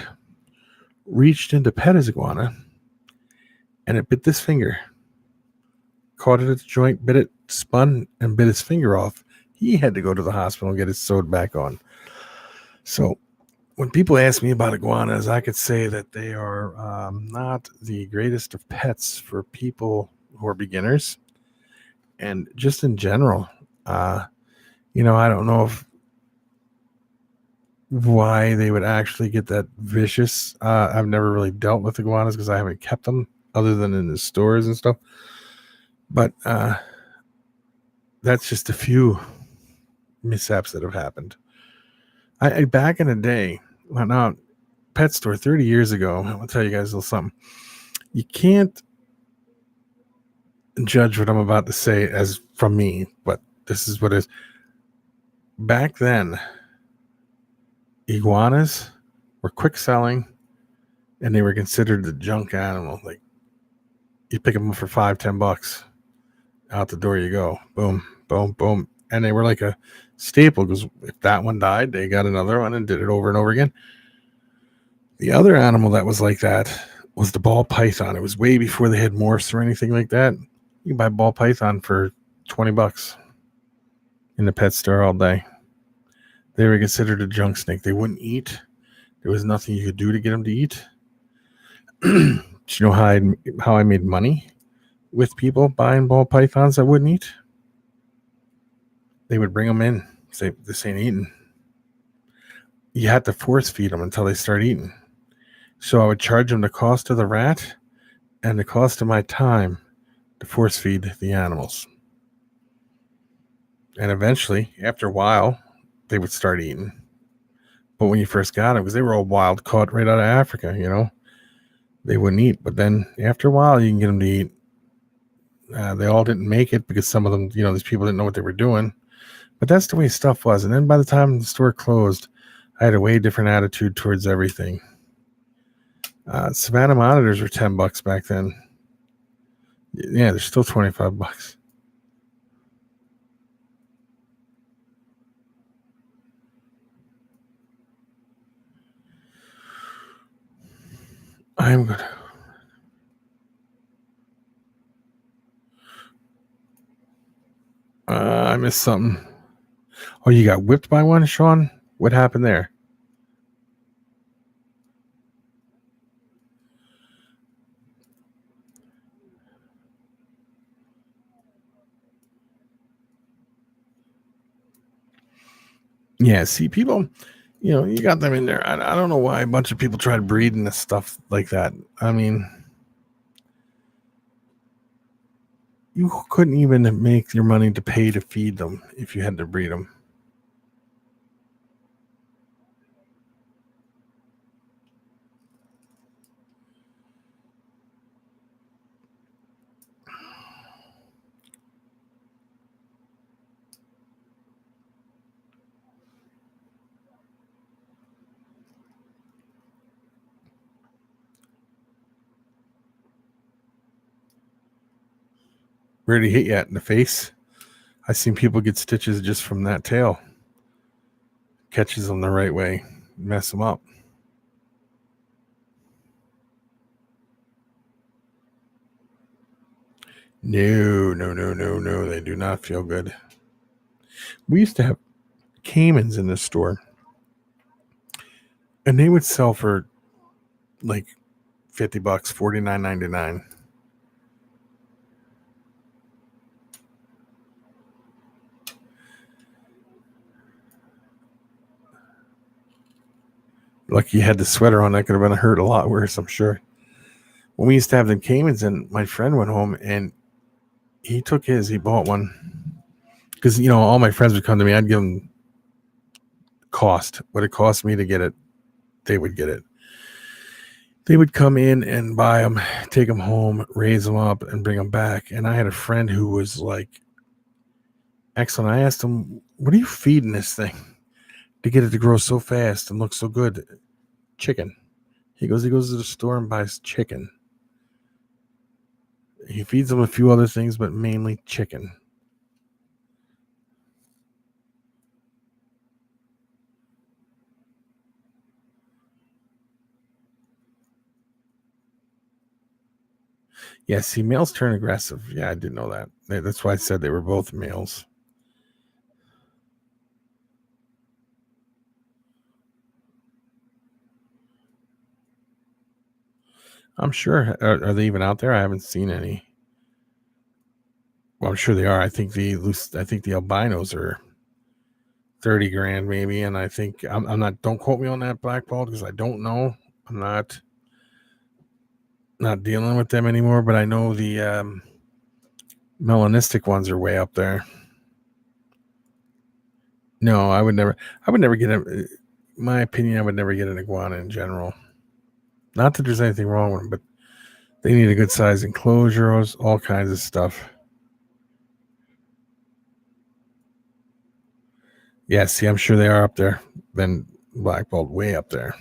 reached in to pet his iguana, and it bit this finger. Caught it at the joint, bit it, spun, and bit his finger off. He had to go to the hospital and get it sewed back on. So when people ask me about iguanas, I could say that they are not the greatest of pets for people who are beginners. And just in general, I don't know why they would actually get that vicious. I've never really dealt with iguanas because I haven't kept them other than in the stores and stuff. But that's just a few mishaps that have happened. I back in the day, now pet store 30 years ago, I'll tell you guys a little something. You can't judge what I'm about to say as from me, but this is what it is. Back then, iguanas were quick selling, and they were considered the junk animal. Like, you pick them up for $5-10, out the door you go, boom, boom, boom, and they were like a staple because if that one died, they got another one and did it over and over again. The other animal that was like that was the ball python. It was way before they had morphs or anything like that. You can buy ball python for $20 in the pet store all day. They were considered a junk snake. They wouldn't eat. There was nothing you could do to get them to eat. Do you know how I made money with people buying ball pythons that wouldn't eat? They would bring them in, say, this ain't eating. You had to force feed them until they start eating. So I would charge them the cost of the rat and the cost of my time to force feed the animals. And eventually, after a while, they would start eating. But when you first got them, because they were all wild caught right out of Africa, they wouldn't eat. But then after a while, you can get them to eat. They all didn't make it because some of them, these people didn't know what they were doing. But that's the way stuff was. And then by the time the store closed, I had a way different attitude towards everything. Savannah monitors were $10 back then. Yeah, they're still $25. I'm good. I missed something. Oh, you got whipped by one, Sean? What happened there? Yeah, see, people, you got them in there. I don't know why a bunch of people try to breed into stuff like that. I mean, you couldn't even make your money to pay to feed them if you had to breed them. Where did he hit you at? In the face? I've seen people get stitches just from that tail. Catches them the right way, mess them up. No. They do not feel good. We used to have caimans in this store, and they would sell for like $50, $49.99. Lucky you had the sweater on. That could have been hurt a lot worse, I'm sure. When we used to have them caimans, and my friend went home and he took his. He bought one because all my friends would come to me. I'd give them cost what it cost me to get it. They would get it. They would come in and buy them, take them home, raise them up, and bring them back. And I had a friend who was like, excellent. I asked him, what are you feeding this thing to get it to grow so fast and look so good? Chicken. He goes to the store and buys chicken. He feeds them a few other things, but mainly chicken. Yeah, see, males turn aggressive. Yeah, I didn't know that. That's why I said they were both males. I'm sure. Are they even out there? I haven't seen any. Well, I'm sure they are. I think the albinos are 30 grand maybe, and I think I'm not. Don't quote me on that, Blackball, because I don't know. I'm not dealing with them anymore, but I know the melanistic ones are way up there. No, I would never get a. My opinion, I would never get an iguana in general. Not that there's anything wrong with them, but they need a good size enclosure, all kinds of stuff. Yeah, see, I'm sure they are up there. Then blackballed way up there.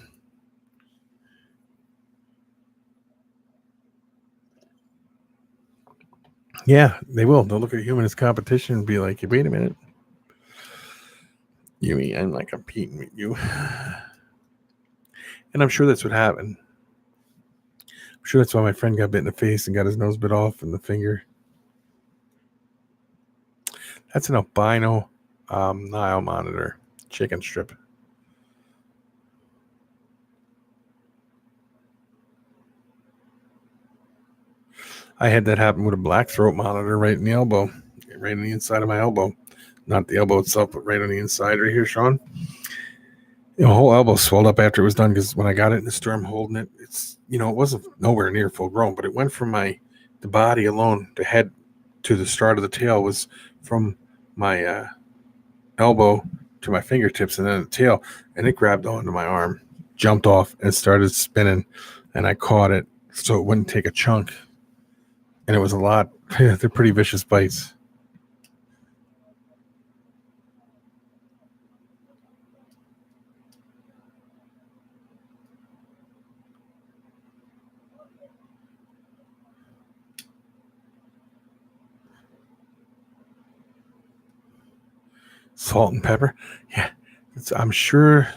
Yeah, they will. They'll look at human as competition and be like, wait a minute. You mean I'm not competing with you? And I'm sure that's what happened. I'm sure that's why my friend got bit in the face and got his nose bit off and the finger. That's an albino Nile monitor chicken strip. I had that happen with a black throat monitor right in the elbow, right on the inside of my elbow. Not the elbow itself, but right on the inside right here, Sean. The whole elbow swelled up after it was done because when I got it in the store, I'm holding it. It's, it wasn't nowhere near full grown, but it went from the body alone, the head to the start of the tail was from my elbow to my fingertips and then the tail, and it grabbed onto my arm, jumped off, and started spinning, and I caught it so it wouldn't take a chunk. and it was a lot. They're pretty vicious bites. Salt and pepper. Yeah, I'm sure.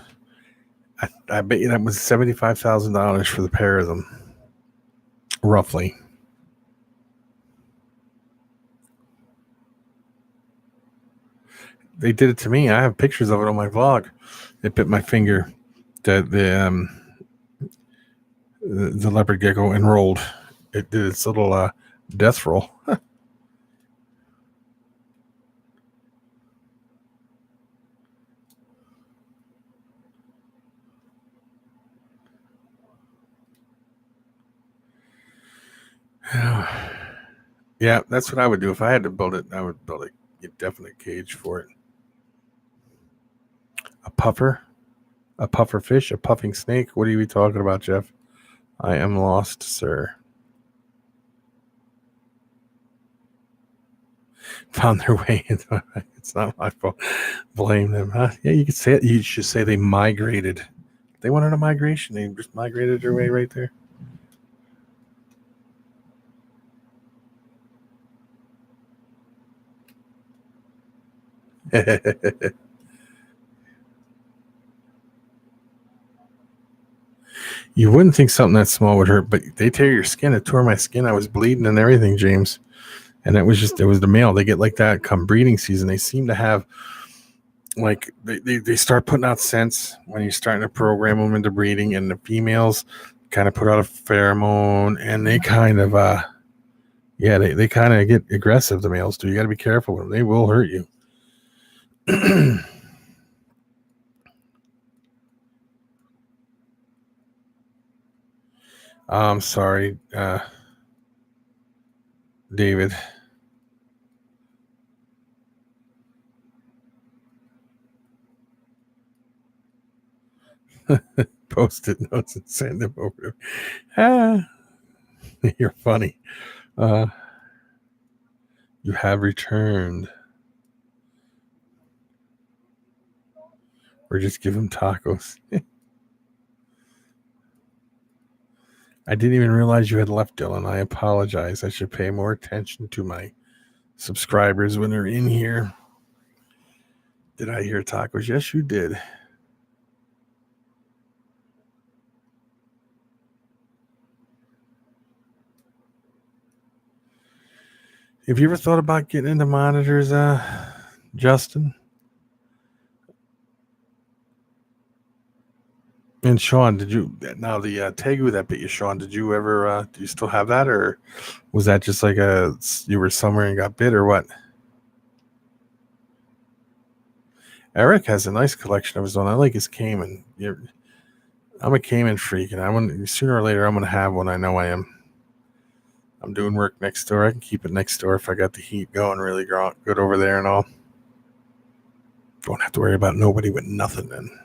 I bet you that was $75,000 for the pair of them, roughly. They did it to me. I have pictures of it on my vlog. They bit my finger. The leopard gecko enrolled. It did its little death roll. Yeah, that's what I would do if I had to build it. I would build a definite cage for it. A puffer fish, a puffing snake. What are you talking about, Jeff? I am lost, sir. Found their way. It's not my fault. Blame them. Huh? Yeah, you could say it. You should say they migrated. They wanted a migration. They just migrated their way right there. You wouldn't think something that small would hurt, but they tear your skin. It tore my skin. I was bleeding and everything, James. And it was the male. They get like that come breeding season. They seem to have, like, they start putting out scents when you're starting to program them into breeding, and the females kind of put out a pheromone, and they kind of, they kind of get aggressive, the males do. You got to be careful with them. They will hurt you. I'm sorry, David. Post-it notes and send them over. You're funny. You have returned. Or just give him tacos. I didn't even realize you had left, Dylan. I apologize. I should pay more attention to my subscribers when they're in here. Did I hear tacos? Yes, you did. Have you ever thought about getting into monitors, Justin? And Sean, did you, now the Tegu that bit you, Sean, did you ever, do you still have that, or was that just like you were somewhere and got bit, or what? Eric has a nice collection of his own. I like his Cayman. I'm a Cayman freak, and sooner or later I'm going to have one. I know I am. I'm doing work next door. I can keep it next door if I got the heat going really good over there and all. Don't have to worry about nobody with nothing then.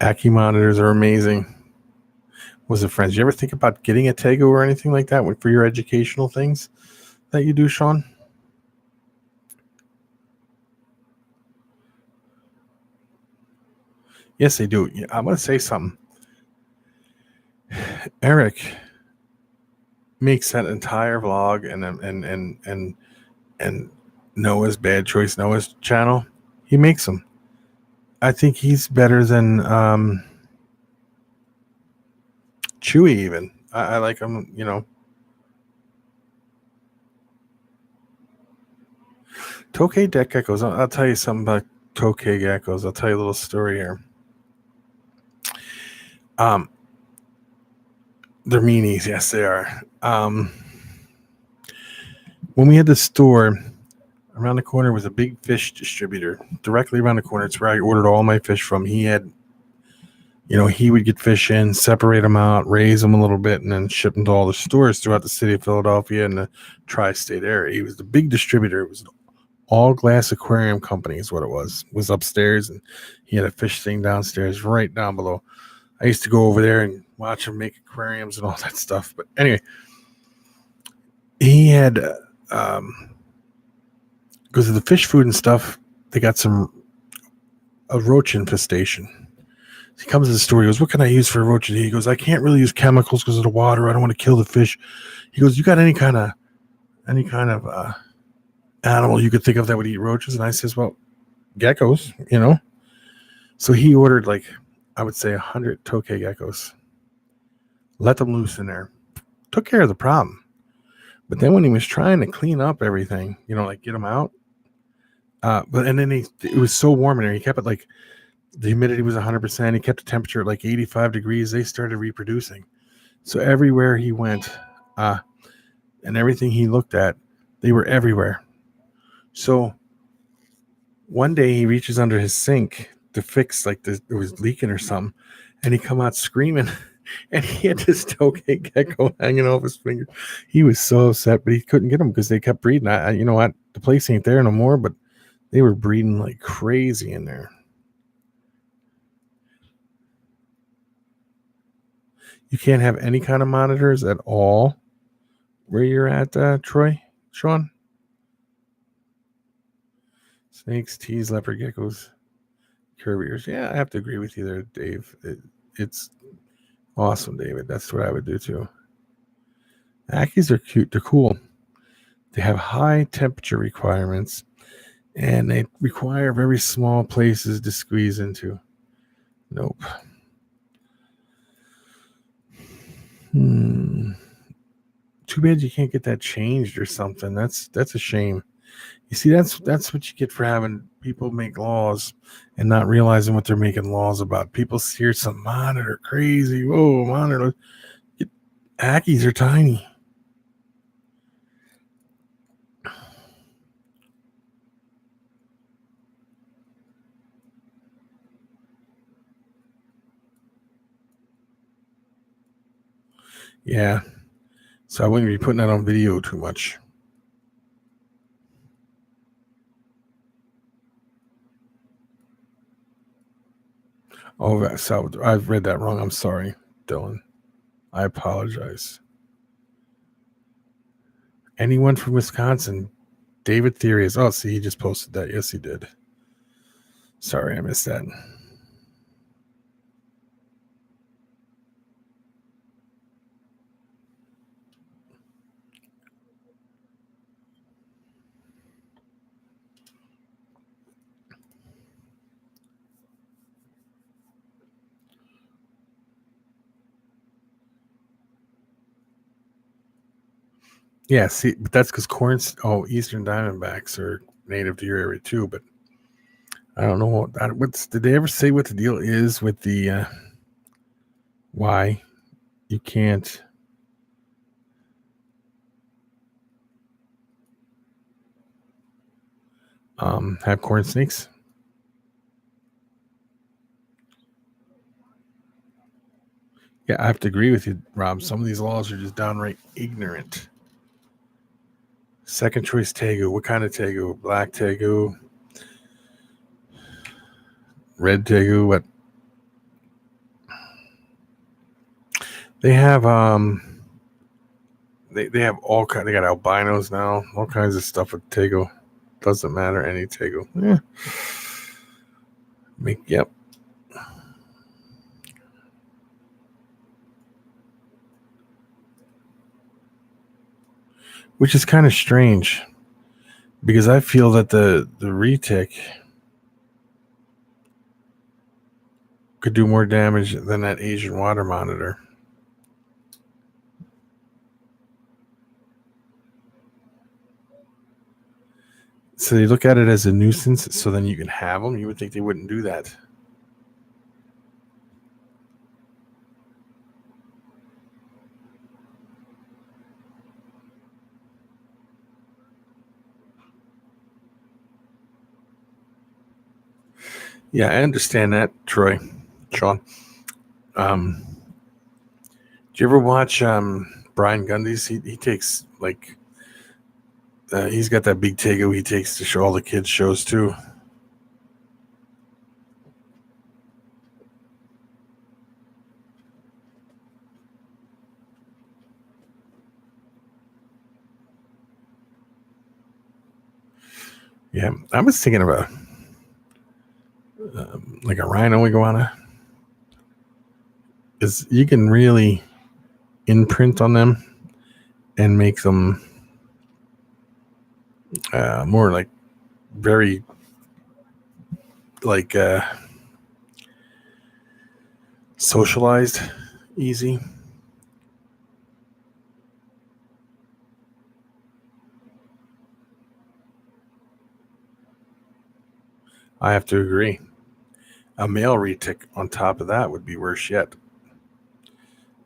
Aki monitors are amazing. Was it friends? You ever think about getting a Tegu or anything like that for your educational things that you do, Sean? Yes, they do. I'm going to say something. Eric makes that entire vlog and Noah's Bad Choice, Noah's channel. He makes them. I think he's better than Chewy even. I like him, Tokay deck geckos. I'll tell you something about Tokay geckos. I'll tell you a little story here. They're meanies. Yes, they are. When we had the store, around the corner was a big fish distributor. Directly around the corner, it's where I ordered all my fish from. He had he would get fish in, separate them out, raise them a little bit, and then ship them to all the stores throughout the city of Philadelphia and the tri-state area. He was the big distributor. It was an all glass aquarium company is what it was upstairs, and he had a fish thing downstairs right down below. I used to go over there and watch him make aquariums and all that stuff. But anyway, he had, because of the fish food and stuff, they got a roach infestation. He comes to the store. He goes, "What can I use for a roach?" He goes, "I can't really use chemicals because of the water. I don't want to kill the fish." He goes, "You got any kind of animal you could think of that would eat roaches?" And I says, "Well, geckos, So he ordered I would say 100 tokay geckos. Let them loose in there. Took care of the problem. But then when he was trying to clean up everything, get them out. And then it was so warm in there. He kept it the humidity was 100%. He kept the temperature at 85 degrees. They started reproducing. So everywhere he went, and everything he looked at, they were everywhere. So one day he reaches under his sink to fix it was leaking or something, and he come out screaming, and he had this tokay gecko hanging off his finger. He was so upset, but he couldn't get them because they kept breeding. You know what? The place ain't there no more, but they were breeding like crazy in there. You can't have any kind of monitors at all where you're at, Sean? Snakes, teas, leopard geckos, curviers. Yeah, I have to agree with you there, Dave. It's awesome, David. That's what I would do too. Ackies are cute. They're cool. They have high temperature requirements, and they require very small places to squeeze into. Nope. Too bad you can't get that changed or something. That's a shame. You see, that's what you get for having people make laws and not realizing what they're making laws about. People hear some monitor crazy. Whoa, monitor. Ackies are tiny. Yeah. So I wouldn't be putting that on video too much. Oh, so I've read that wrong. I'm sorry, Dylan. I apologize. Anyone from Wisconsin? David Theories. Oh, see, he just posted that. Yes, he did. Sorry, I missed that. Yeah, see, but that's because Eastern Diamondbacks are native to your area too. But I don't know did they ever say what the deal is with the why you can't have corn snakes? Yeah, I have to agree with you, Rob. Some of these laws are just downright ignorant. Second choice tegu. What kind of tegu? Black tegu? Red tegu? What? They have they have all kind. They got albinos now. All kinds of stuff with tegu. Doesn't matter any tegu. Yeah. Yep. Which is kind of strange because I feel that the retic could do more damage than that Asian water monitor. So they look at it as a nuisance, so then you can have them. You would think they wouldn't do that. Yeah, I understand that, Troy, Sean. Do you ever watch Brian Gundy's? He takes like he's got that big takeaway he takes to show all the kids shows too. Yeah, I was thinking about like a rhino iguana. Is you can really imprint on them and make them more like very like socialized, easy. I have to agree. A male retic on top of that would be worse yet.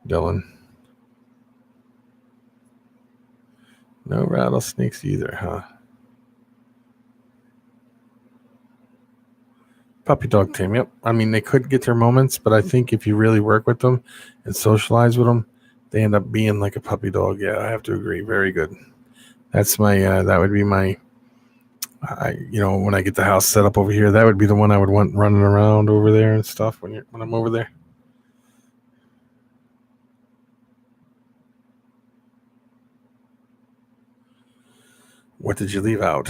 Dylan. No rattlesnakes either, huh? Puppy dog team, yep. I mean, they could get their moments, but I think if you really work with them and socialize with them, they end up being like a puppy dog. Yeah, I have to agree. Very good. That's my, that would be my, when I get the house set up over here, that would be the one I would want running around over there and stuff when I'm over there. What did you leave out?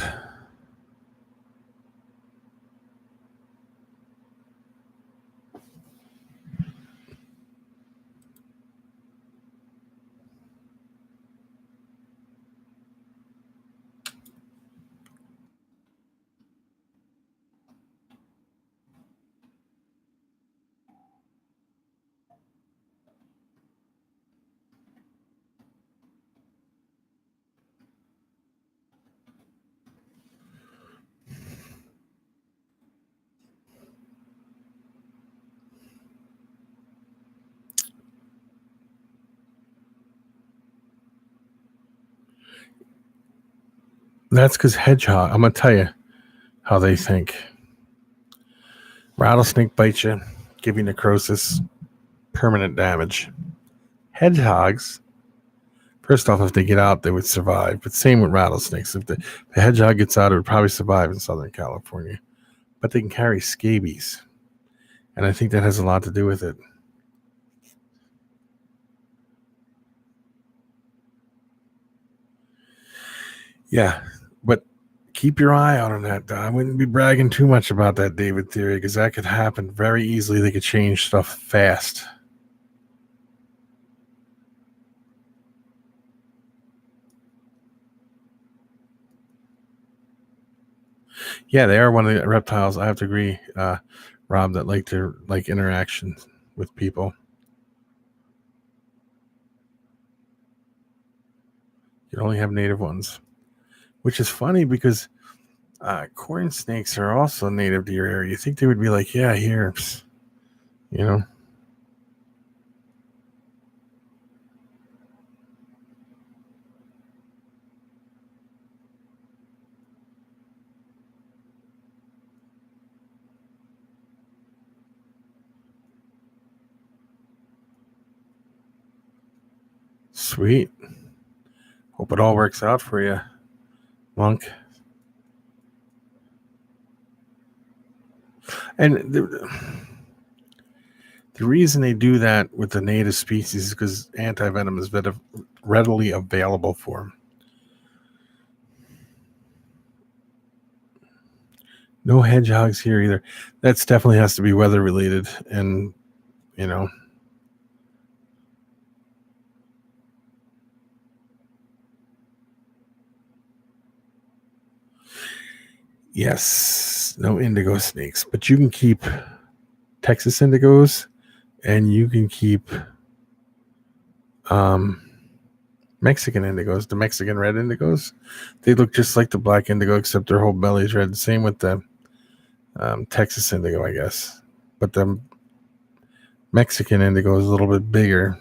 That's because hedgehog, I'm going to tell you how they think. Rattlesnake bites you, give you necrosis, permanent damage. Hedgehogs, first off, if they get out, they would survive. But same with rattlesnakes. If the hedgehog gets out, it would probably survive in Southern California. But they can carry scabies. And I think that has a lot to do with it. Yeah, but keep your eye out on that. I wouldn't be bragging too much about that David theory because that could happen very easily. They could change stuff fast. Yeah, they are one of the reptiles. I have to agree, Rob, that like interaction with people. You only have native ones, which is funny because corn snakes are also native to your area. You think they would be like, yeah, here, you know? Sweet. Hope it all works out for you, Monk. And the reason they do that with the native species is because antivenom is readily available for them. No hedgehogs here either. That's definitely has to be weather related, and yes, no indigo snakes, but you can keep Texas indigos, and you can keep Mexican indigos, the Mexican red indigos. They look just like the black indigo, except their whole belly is red. Same with the Texas indigo, I guess. But the Mexican indigo is a little bit bigger.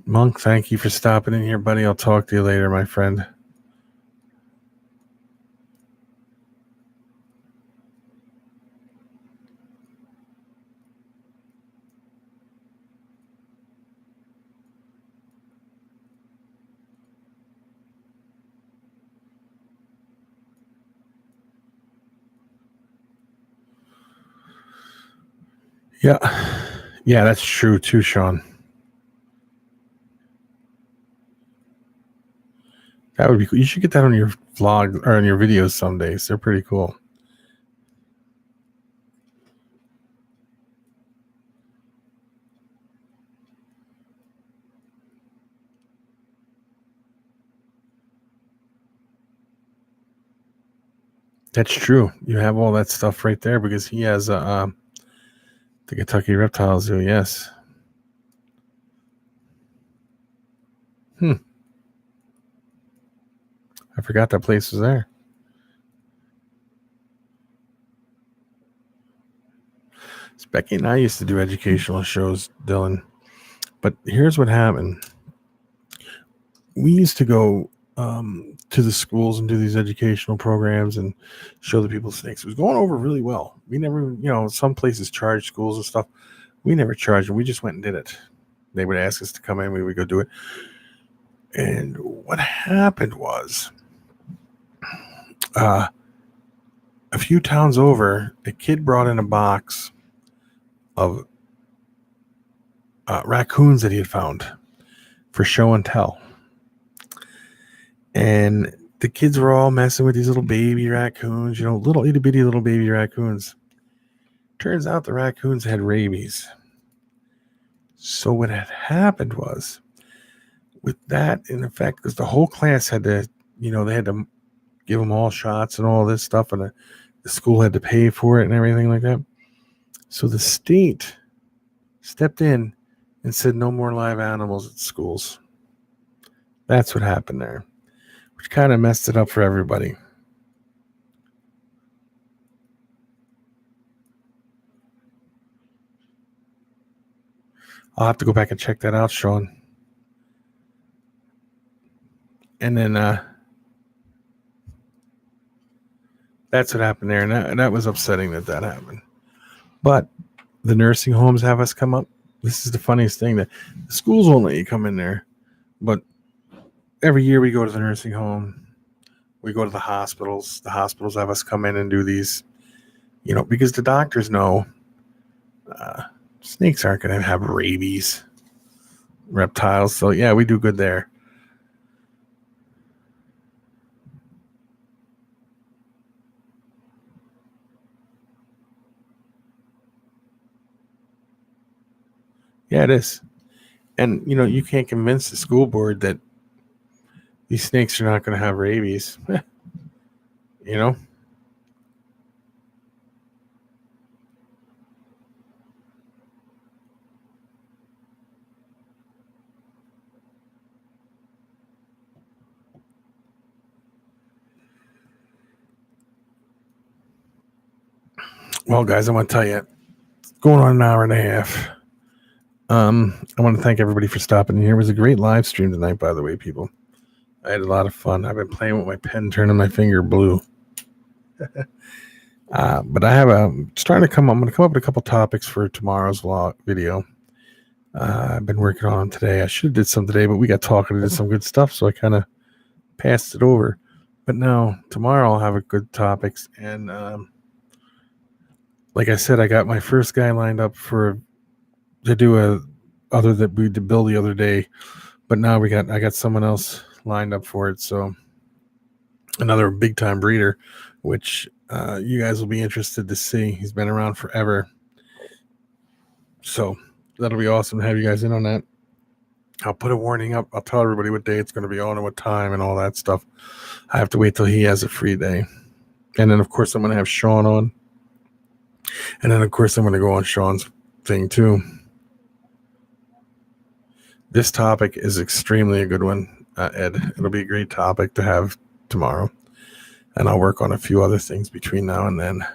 Monk, thank you for stopping in here, buddy. I'll talk to you later, my friend. Yeah. Yeah, that's true too, Sean. That would be cool. You should get that on your vlog or on your videos some days. They're pretty cool. That's true. You have all that stuff right there because he has the Kentucky Reptile Zoo. Yes. I forgot that place was there. Becky and I used to do educational shows, Dylan. But here's what happened. We used to go to the schools and do these educational programs and show the people snakes. It was going over really well. We never, some places charge schools and stuff. We never charged them. We just went and did it. They would ask us to come in. We would go do it. And what happened was a few towns over, a kid brought in a box of raccoons that he had found for show and tell. And the kids were all messing with these little baby raccoons, little itty bitty little baby raccoons. Turns out the raccoons had rabies. So what had happened was, with that in effect, because the whole class had to, they had to give them all shots and all this stuff, and the school had to pay for it and everything like that. So the state stepped in and said no more live animals at schools. That's what happened there, which kind of messed it up for everybody. I'll have to go back and check that out, Sean. And then that's what happened there. And that was upsetting that happened. But the nursing homes have us come up. This is the funniest thing, that the schools won't let you come in there. But every year we go to the nursing home. We go to the hospitals. The hospitals have us come in and do these, because the doctors know snakes aren't going to have rabies, reptiles. So, yeah, we do good there. Yeah, it is. And, you can't convince the school board that these snakes are not going to have rabies. Well, guys, I want to tell you, going on an hour and a half. I want to thank everybody for stopping in here. It was a great live stream tonight, by the way, people. I had a lot of fun. I've been playing with my pen, turning my finger blue. But I have I'm going to come up with a couple topics for tomorrow's video. I've been working on them today. I should have did some today, but we got talking and did some good stuff, so I kind of passed it over. But now, tomorrow I'll have a good topics. And like I said, I got my first guy lined up to do other that we did Bill the other day. But now I got someone else lined up for it. So another big time breeder, which you guys will be interested to see. He's been around forever. So that'll be awesome to have you guys in on that. I'll put a warning up. I'll tell everybody what day it's going to be on and what time and all that stuff. I have to wait till he has a free day. And then, of course, I'm going to have Sean on. And then, of course, I'm going to go on Sean's thing, too. This topic is extremely a good one, Ed. It'll be a great topic to have tomorrow. And I'll work on a few other things between now and then.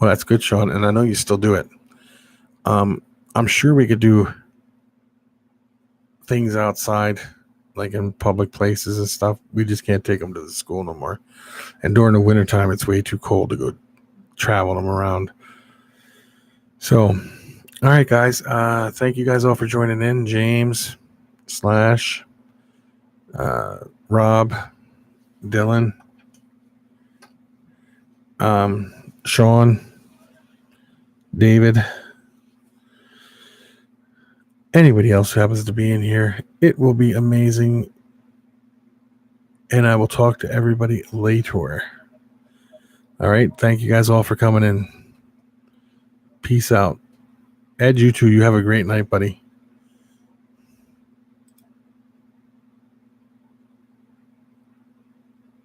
Well, that's good, Sean. And I know you still do it. I'm sure we could do things outside, like in public places and stuff. We just can't take them to the school no more. And during the wintertime, it's way too cold to go travel them around. So, all right, guys. Thank you guys all for joining in. James, / Rob, Dylan, Sean, David, anybody else who happens to be in here. It will be amazing. And I will talk to everybody later. All right. Thank you guys all for coming in. Peace out. Ed, you too. You have a great night, buddy.